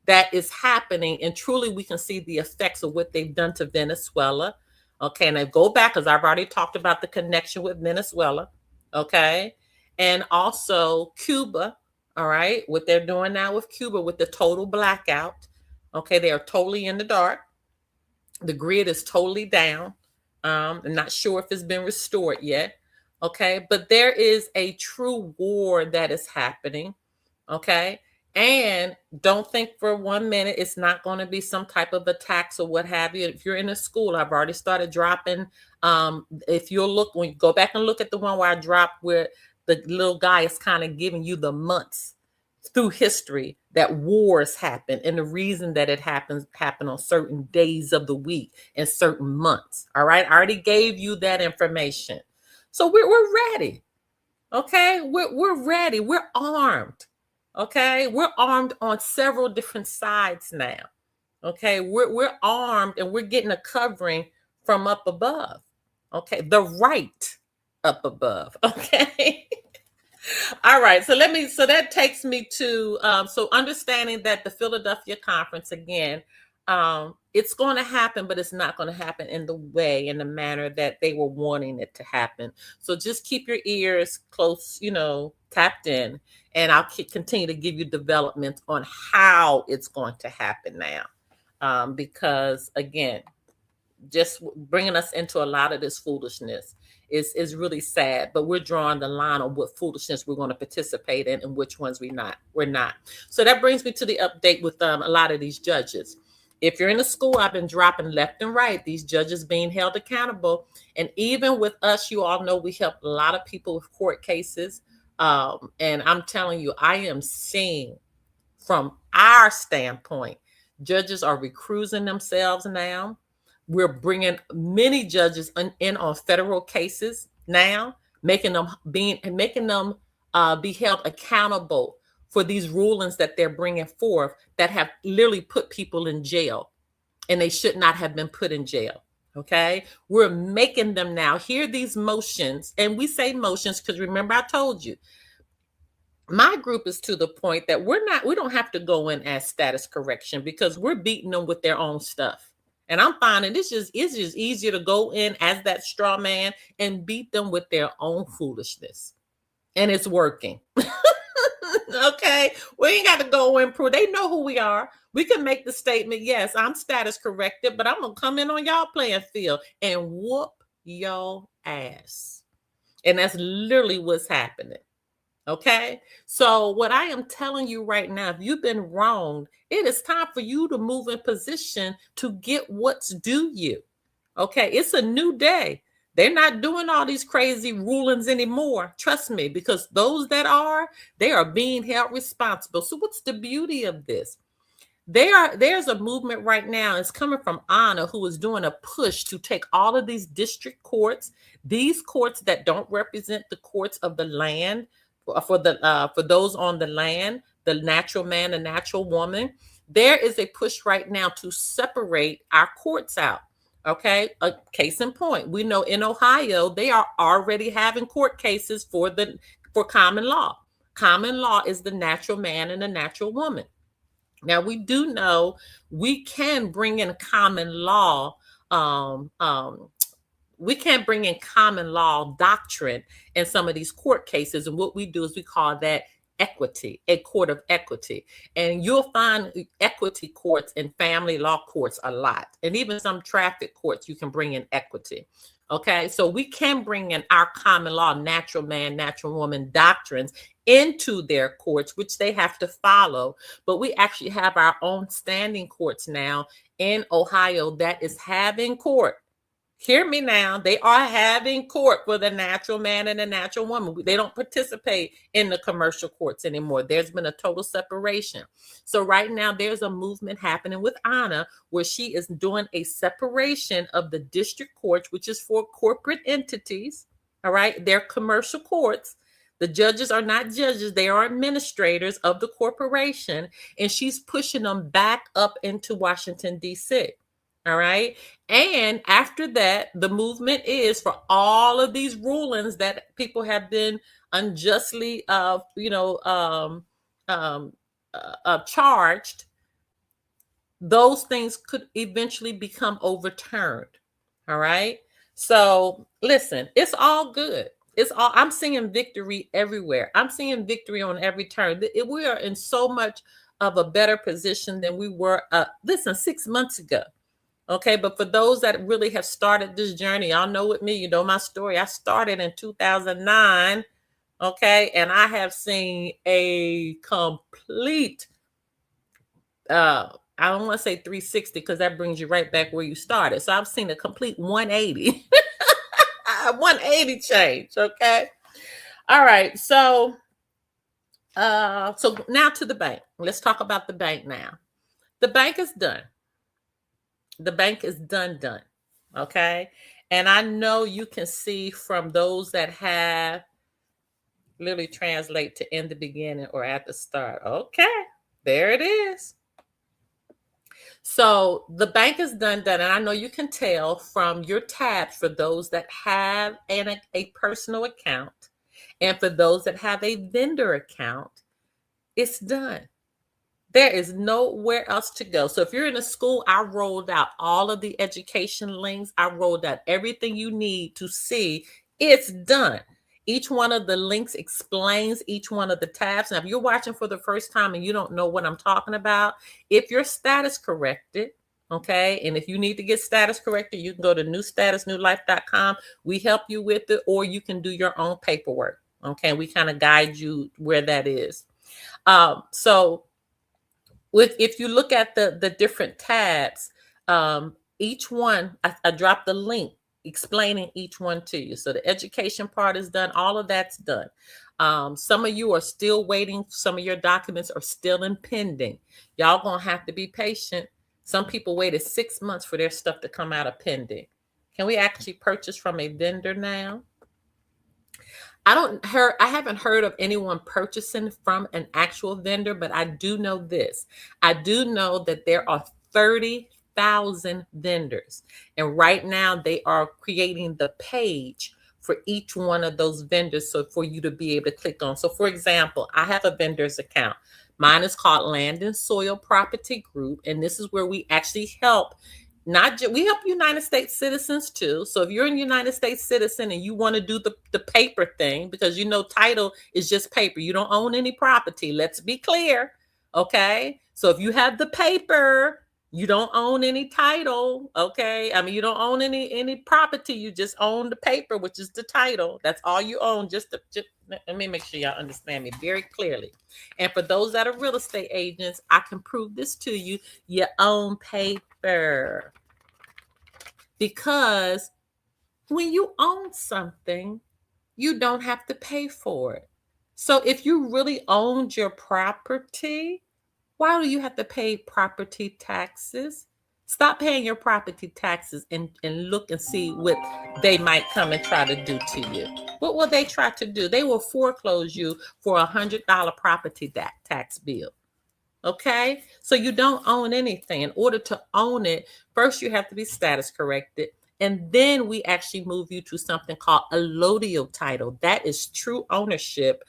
that is happening, and truly we can see the effects of what they've done to Venezuela. Okay, and I go back because I've already talked about the connection with Venezuela. Okay. And also Cuba, all right, what they're doing now with Cuba with the total blackout. Okay, they are totally in the dark. The grid is totally down. I'm not sure if it's been restored yet. Okay, but there is a true war that is happening. Okay, and don't think for 1 minute it's not going to be some type of attacks or what have you. If you're in a school, I've already started dropping. If you'll look, when you go back and look at the one where I dropped, where the little guy is kind of giving you the months through history that wars happen, and the reason that it happen on certain days of the week and certain months. All right. I already gave you that information. So we're ready. Okay. We're ready. We're armed. Okay. We're armed on several different sides now. Okay. We're armed, and we're getting a covering from up above. Okay. The right up above. Okay. All right. So that takes me to, so understanding that the Philadelphia conference, again, it's going to happen, but it's not going to happen in the way, in the manner that they were wanting it to happen. So just keep your ears close, tapped in, and I'll continue to give you developments on how it's going to happen now. Because again, just bringing us into a lot of this foolishness is really sad, but we're drawing the line on what foolishness we're going to participate in and which ones we're not. So that brings me to the update with a lot of these judges. If you're in the school, I've been dropping left and right these judges being held accountable. And even with us, you all know we help a lot of people with court cases. And I'm telling you, I am seeing from our standpoint, judges are recruiting themselves now. We're bringing many judges in on federal cases now, making them be held accountable for these rulings that they're bringing forth that have literally put people in jail, and they should not have been put in jail. Okay, we're making them now hear these motions, and we say motions because remember I told you my group is to the point that we don't have to go in as status correction because we're beating them with their own stuff. And I'm finding it's just easier to go in as that straw man and beat them with their own foolishness. And it's working. Okay. We ain't got to go and prove. They know who we are. We can make the statement, yes, I'm status corrected, but I'm going to come in on y'all playing field and whoop your ass. And that's literally what's happening. Okay. So what I am telling you right now, if you've been wronged, it is time for you to move in position to get what's due you. Okay. It's a new day. They're not doing all these crazy rulings anymore. Trust me, because those that are, they are being held responsible. So what's the beauty of this? There's a movement right now. It's coming from Anna, who is doing a push to take all of these district courts, these courts that don't represent the courts of the land, for those on the land, the natural man, the natural woman. There is a push right now to separate our courts out. Okay, a case in point, we know in Ohio they are already having court cases for common law. Common law is the natural man and the natural woman. Now we do know we can bring in common law. We can't bring in common law doctrine in some of these court cases. And what we do is we call that equity, a court of equity. And you'll find equity courts in family law courts a lot. And even some traffic courts, you can bring in equity. Okay, so we can bring in our common law, natural man, natural woman doctrines into their courts, which they have to follow. But we actually have our own standing courts now in Ohio that is having court. Hear me now. They are having court for the natural man and the natural woman. They don't participate in the commercial courts anymore. There's been a total separation. So right now there's a movement happening with Anna where she is doing a separation of the district courts, which is for corporate entities. All right. They're commercial courts. The judges are not judges. They are administrators of the corporation. And she's pushing them back up into Washington, D.C. All right. And after that, the movement is for all of these rulings that people have been unjustly, charged. Those things could eventually become overturned. All right. So listen, it's all good. I'm seeing victory everywhere. I'm seeing victory on every turn. We are in so much of a better position than we were, 6 months ago. Okay, but for those that really have started this journey, y'all know with me, you know my story. I started in 2009, okay, and I have seen a complete, I don't want to say 360 because that brings you right back where you started. So I've seen a complete 180, 180 change, okay? All right, so now to the bank. Let's talk about the bank now. The bank is done. The bank is done. Okay. And I know you can see from those that have literally translate to in the beginning or at the start. Okay. There it is. So the bank is done. And I know you can tell from your tabs for those that have a personal account and for those that have a vendor account, it's done. There is nowhere else to go. So if you're in a school, I rolled out all of the education links. I rolled out everything you need to see it's done. Each one of the links explains each one of the tabs. Now, if you're watching for the first time and you don't know what I'm talking about, if your status corrected, okay, and if you need to get status corrected, you can go to newstatusnewlife.com. We help you with it, or you can do your own paperwork. Okay, we kind of guide you where that is. So if you look at the different tabs, each one, I dropped the link explaining each one to you. So the education part is done. All of that's done. Some of you are still waiting. Some of your documents are still in pending. Y'all gonna have to be patient. Some people waited 6 months for their stuff to come out of pending. Can we actually purchase from a vendor now? I haven't heard of anyone purchasing from an actual vendor, but I do know this. I do know that there are 30,000 vendors. And right now they are creating the page for each one of those vendors, so for you to be able to click on. So for example, I have a vendor's account. Mine is called Land and Soil Property Group, and this is where we actually help. Not just, we help United States citizens too. So if you're a United States citizen and you want to do the paper thing, because you know title is just paper, you don't own any property. Let's be clear, okay? So if you have the paper, you don't own any title, okay? I mean, you don't own any property. You just own the paper, which is the title. That's all you own. Just let me make sure y'all understand me very clearly. And for those that are real estate agents, I can prove this to you. You own paper. Because when you own something, you don't have to pay for it. So if you really owned your property, why do you have to pay property taxes? Stop paying your property taxes and look and see what they might come and try to do to you. What will they try to do? They will foreclose you for $100 property tax bill. Okay, so you don't own anything. In order to own it, first you have to be status corrected, and then we actually move you to something called a allodial title. That is true ownership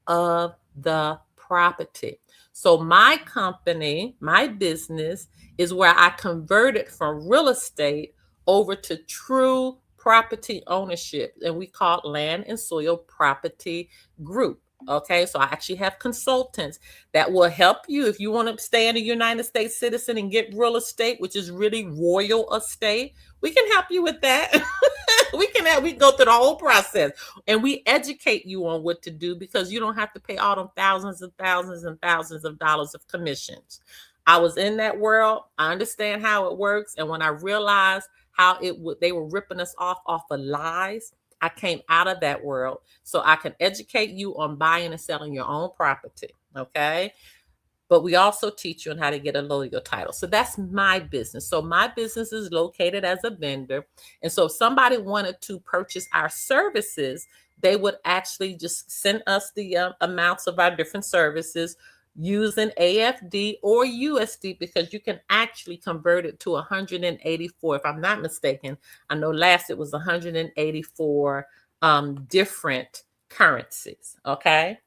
of the property. So my company, my business, is where I converted from real estate over to true property ownership, and we call it Land and Soil Property Group. Okay, so I actually have consultants that will help you if you want to stay in a United States citizen and get real estate, which is really royal estate. We can help you with that. we can go through the whole process, and we educate you on what to do, because you don't have to pay all them thousands and thousands and thousands of dollars of commissions. I was in that world. I understand how it works, and when I realized how they were ripping us off of lies, I came out of that world so I can educate you on buying and selling your own property. Okay. But we also teach you on how to get a allodial title. So that's my business. So my business is located as a vendor. And so if somebody wanted to purchase our services, they would actually just send us the amounts of our different services using AFD or USD, because you can actually convert it to 184. If I'm not mistaken, I know last it was 184 different currencies. Okay.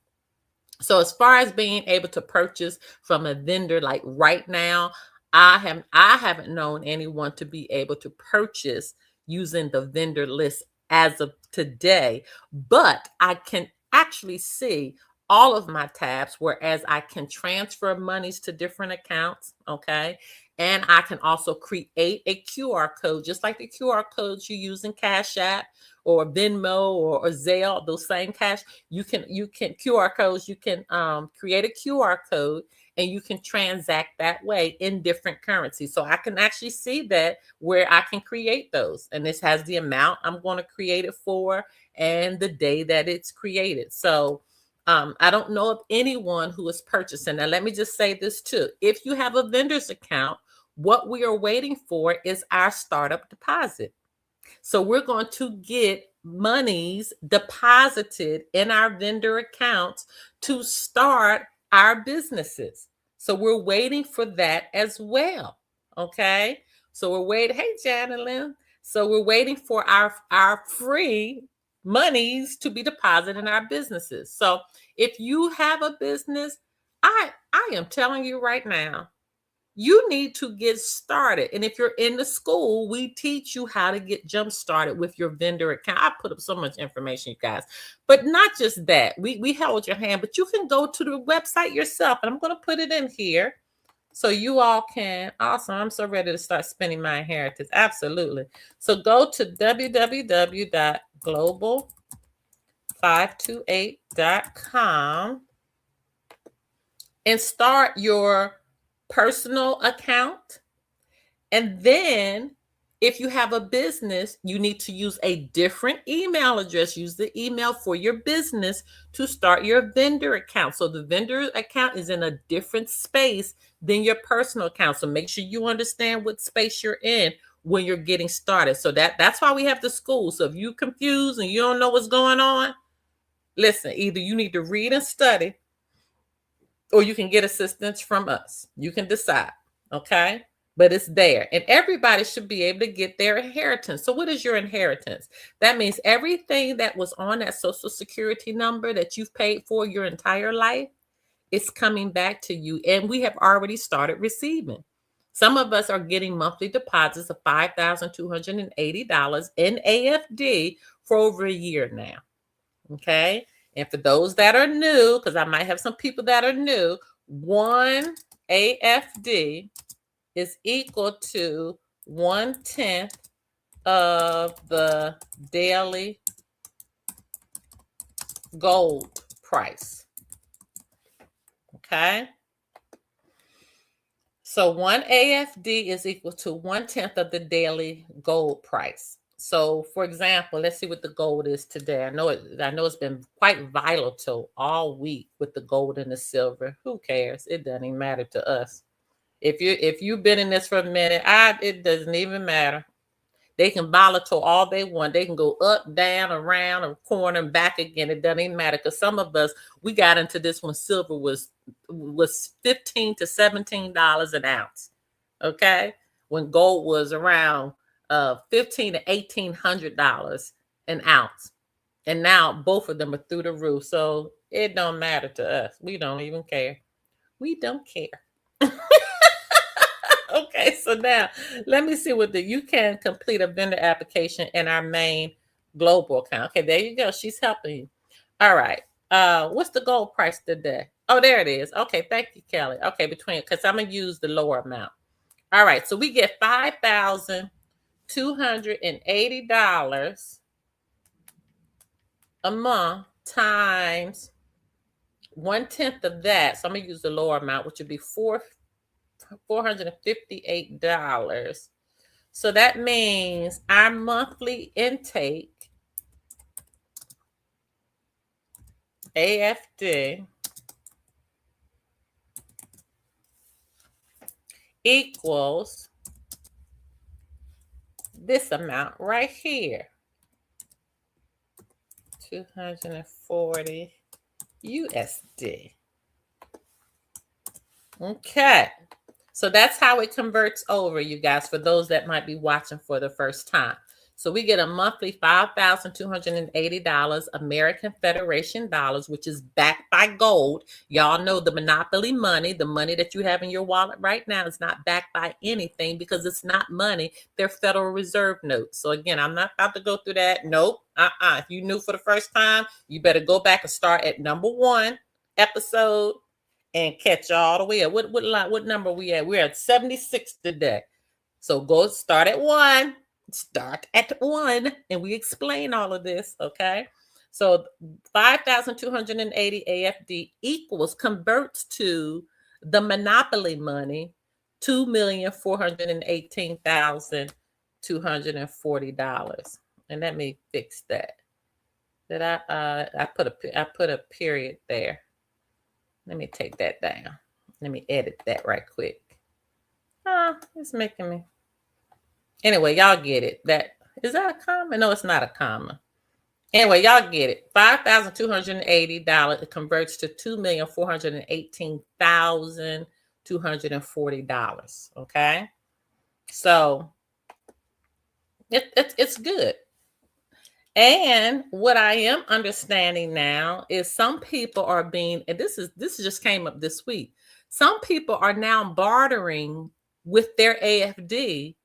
So as far as being able to purchase from a vendor, like right now, I haven't known anyone to be able to purchase using the vendor list as of today, but I can actually see all of my tabs, whereas I can transfer monies to different accounts. Okay. And I can also create a QR code, just like the QR codes you use in Cash App or Venmo or Zelle, those same cash. You can QR codes, you can create a QR code, and you can transact that way in different currencies. So I can actually see that where I can create those. And this has the amount I'm going to create it for and the day that it's created. So I don't know of anyone who is purchasing. Now, let me just say this too. If you have a vendor's account, what we are waiting for is our startup deposit. So we're going to get monies deposited in our vendor accounts to start our businesses. So we're waiting for that as well. Okay. So we're waiting. Hey, Janelyn. So we're waiting for our free monies to be deposited in our businesses. So if you have a business, I am telling you right now, you need to get started. And if you're in the school, we teach you how to get jump started with your vendor account. I put up so much information, you guys. But not just that. We held your hand, but you can go to the website yourself. And I'm going to put it in here so you all can. Awesome. I'm so ready to start spending my inheritance. Absolutely. So go to www.global528.com and start your personal account. And then if you have a business, you need to use a different email address. Use the email for your business to start your vendor account. So the vendor account is in a different space than your personal account. So make sure you understand what space you're in when you're getting started. So that's why we have the school. So if you're confused and you don't know what's going on, listen, either you need to read and study, or you can get assistance from us. You can decide, okay? But it's there. And everybody should be able to get their inheritance. So what is your inheritance? That means everything that was on that Social Security number that you've paid for your entire life is coming back to you. And we have already started receiving. Some of us are getting monthly deposits of $5,280 in AFD for over a year now, okay? And for those that are new, because I might have some people that are new, one AFD is equal to 1/10 of the daily gold price. Okay. So one AFD is equal to 1/10 of the daily gold price. So, for example, let's see what the gold is today. I know it's been quite volatile all week with the gold and the silver. Who cares? It doesn't even matter to us. If you've been in this for a minute, it doesn't even matter. They can volatile all they want. They can go up, down, around, a corner, and back again. It doesn't even matter, because some of us, we got into this when silver was $15 to $17 an ounce. Okay, when gold was around $1,500 to $1,800 an ounce, and now both of them are through the roof. So it don't matter to us. We don't even care. We don't care. Okay, so now let me see what you can complete a vendor application in our main global account. Okay, there you go. She's helping you. All right. What's the gold price today? Oh, there it is. Okay, thank you, Kelly. Okay, because I'm gonna use the lower amount. All right, so we get $5,280 a month times 1/10 of that. So I'm gonna use the lower amount, which would be $458. So that means our monthly intake, AFD, equals this amount right here, 240 USD. Okay. So that's how it converts over, you guys, for those that might be watching for the first time. So we get a monthly $5,280 American Federation dollars, which is backed by gold. Y'all know the monopoly money, the money that you have in your wallet right now, is not backed by anything because it's not money. They're Federal Reserve notes. So again, I'm not about to go through that. Nope. If you knew for the first time, you better go back and start at number 1 episode and catch all the way up. What number we at? We're at 76 today. So go start at 1. Start at 1, and we explain all of this, okay? So 5,280 AFD converts to the monopoly money, $2,418,240. And let me fix that. Did I put a period there. Let me take that down. Let me edit that right quick. It's making me. Anyway, y'all get it. Is that a comma? No, it's not a comma. Anyway, y'all get it. $5,280 converts to $2,418,240. Okay, so it's good. And what I am understanding now is some people are being, and this just came up this week. Some people are now bartering with their AFD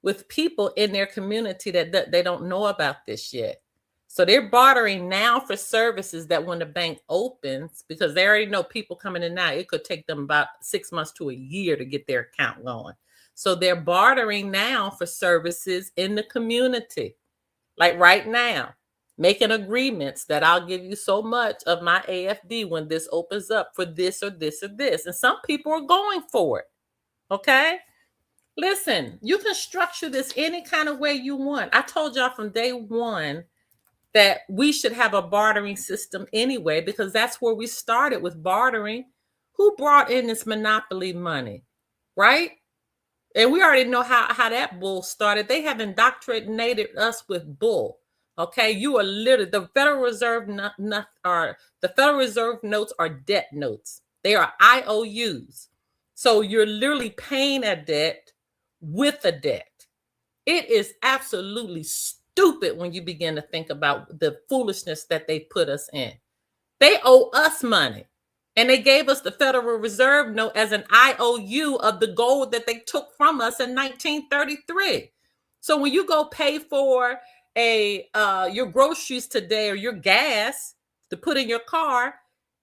with people in their community that they don't know about this yet. So they're bartering now for services that when the bank opens, because they already know people coming in now, it could take them about 6 months to a year to get their account going. So they're bartering now for services in the community. Like right now, making agreements that I'll give you so much of my AFD when this opens up for this or this or this. And some people are going for it. Okay. Listen, you can structure this any kind of way you want. I told y'all from day one that we should have a bartering system anyway, because that's where we started with bartering. Who brought in this monopoly money, right? And we already know how that bull started. They have indoctrinated us with bull. Okay, you are literally the Federal Reserve the Federal Reserve notes are debt notes. They are IOUs. So you're literally paying a debt with a debt. It is absolutely stupid when you begin to think about the foolishness that they put us in. They owe us money. And they gave us the Federal Reserve note as an IOU of the gold that they took from us in 1933. So when you go pay for your groceries today or your gas to put in your car,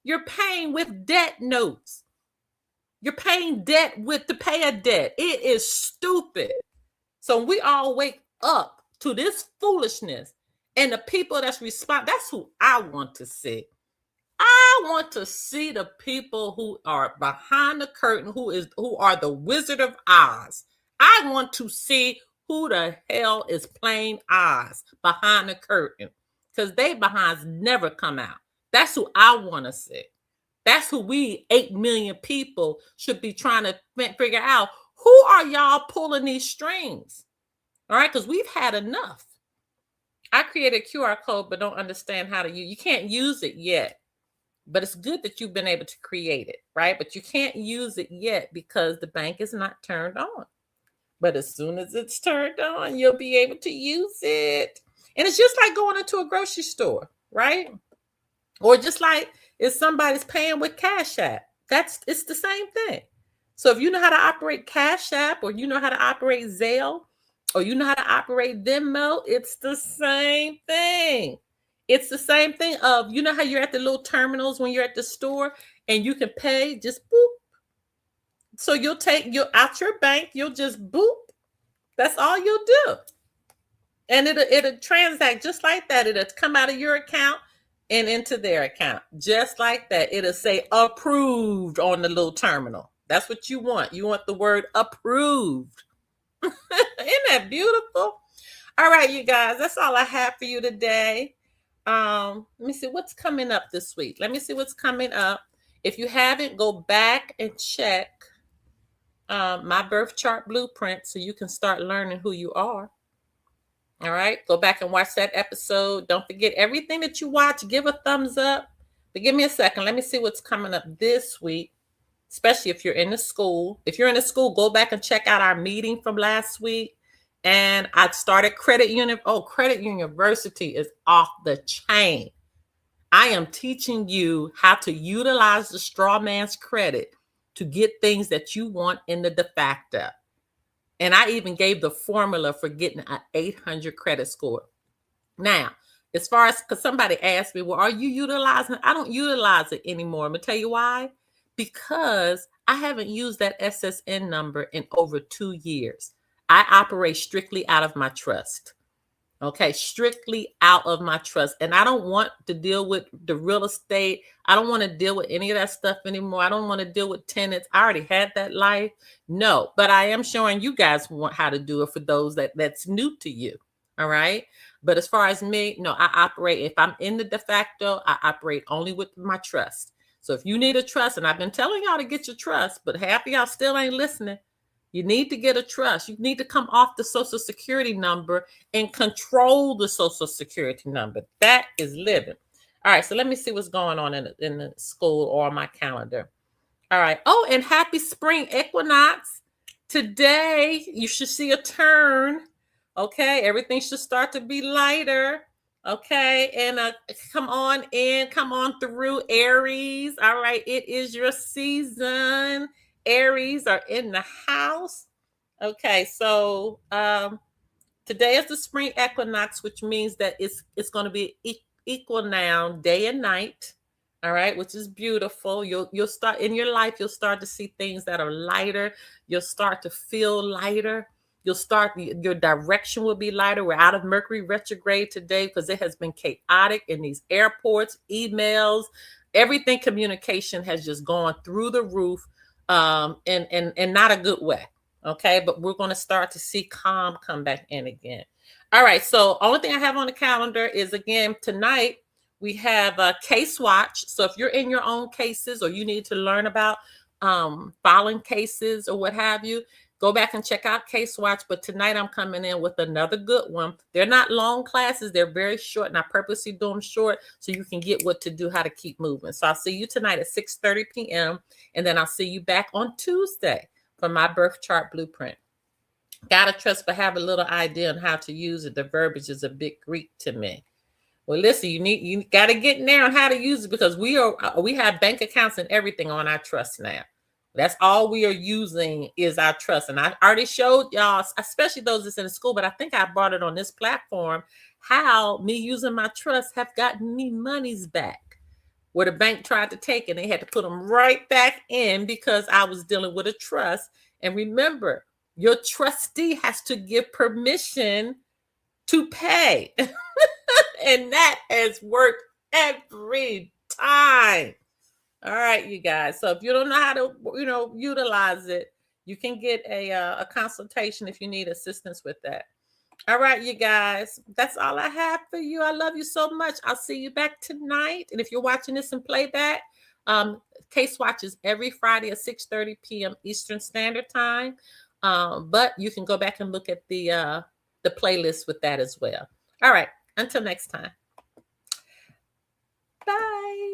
you're paying with debt notes. You're paying debt to pay a debt. It is stupid. So we all wake up to this foolishness, and the people that's who I want to see. I want to see the people who are behind the curtain, who are the Wizard of Oz. I want to see who the hell is playing Oz behind the curtain, because they behinds never come out. That's who I want to see. That's who we 8 million people should be trying to figure out. Who are y'all pulling these strings? All right, because we've had enough. I created a QR code, but don't understand how to use. You can't use it yet. But it's good that you've been able to create it, right? But you can't use it yet because the bank is not turned on. But as soon as it's turned on, you'll be able to use it. And it's just like going into a grocery store, right? Or just like if somebody's paying with Cash App, it's the same thing. So if you know how to operate Cash App, or you know how to operate Zelle, or you know how to operate Venmo, it's the same thing. It's the same thing of, you know how you're at the little terminals when you're at the store and you can pay just boop. So you'll take out your bank, you'll just boop. That's all you'll do. And it'll transact just like that. It'll come out of your account and into their account. Just like that. It'll say approved on the little terminal. That's what you want. You want the word approved. Isn't that beautiful? All right, you guys, that's all I have for you today. Let me see what's coming up this week. Let me see what's coming up. If you haven't, go back and check my birth chart blueprint so you can start learning who you are. All right, go back and watch that episode. Don't forget, everything that you watch, give a thumbs up. But give me a second. Let me see what's coming up this week, especially if you're in the school. If you're in the school, go back and check out our meeting from last week. And I started Credit Union. Oh, Credit University is off the chain. I am teaching you how to utilize the straw man's credit to get things that you want in the de facto. And I even gave the formula for getting an 800 credit score. Now, as far as, because somebody asked me, well, are you utilizing it? I don't utilize it anymore. I'm going to tell you why. Because I haven't used that SSN number in over 2 years. I operate strictly out of my trust. Okay, strictly out of my trust. And I don't want to deal with the real estate. I don't want to deal with any of that stuff anymore. I don't want to deal with tenants. I already had that life. No, but I am showing you guys how to do it for those that's new to you. All right. But as far as me, no, I operate, if I'm in the de facto, I operate only with my trust. So if you need a trust, and I've been telling y'all to get your trust, but half of y'all still ain't listening. You need to get a trust. You need to come off the Social Security number and control the Social Security number. That is living. All right, so let me see what's going on in the school or on my calendar. All right. Oh, and happy spring equinox. Today, you should see a turn. Okay, everything should start to be lighter. Okay, and come on in, come on through, Aries. All right, it is your season. Aries are in the house. Okay, so today is the spring equinox, which means that it's going to be equal now, day and night. All right, which is beautiful. You'll start in your life. You'll start to see things that are lighter. You'll start to feel lighter. You'll start your direction will be lighter. We're out of Mercury retrograde today because it has been chaotic in these airports, emails, everything. Communication has just gone through the roof, and not a good way. Okay, but we're going to start to see calm come back in again. All right, so only thing I have on the calendar is again tonight we have a case watch. So if you're in your own cases or you need to learn about filing cases or what have you, go back and check out Case Watch. But tonight I'm coming in with another good one. They're not long classes, they're very short, and I purposely do them short so you can get what to do, how to keep moving. So I'll see you tonight at 6:30 p.m. and then I'll see you back on Tuesday for my birth chart blueprint. Gotta trust but have a little idea on how to use it. The verbiage is a bit Greek to me. Well, listen, you got to get in there on how to use it because we have bank accounts and everything on our trust now. That's all we are using is our trust. And I already showed y'all, especially those that's in the school, but I think I brought it on this platform, how me using my trust have gotten me monies back where the bank tried to take and they had to put them right back in because I was dealing with a trust. And remember, your trustee has to give permission to pay. And that has worked every time. All right, you guys. So if you don't know how to, utilize it, you can get a consultation if you need assistance with that. All right, you guys. That's all I have for you. I love you so much. I'll see you back tonight. And if you're watching this in playback, Case Watch is every Friday at 6:30 p.m. Eastern Standard Time. But you can go back and look at the playlist with that as well. All right. Until next time. Bye.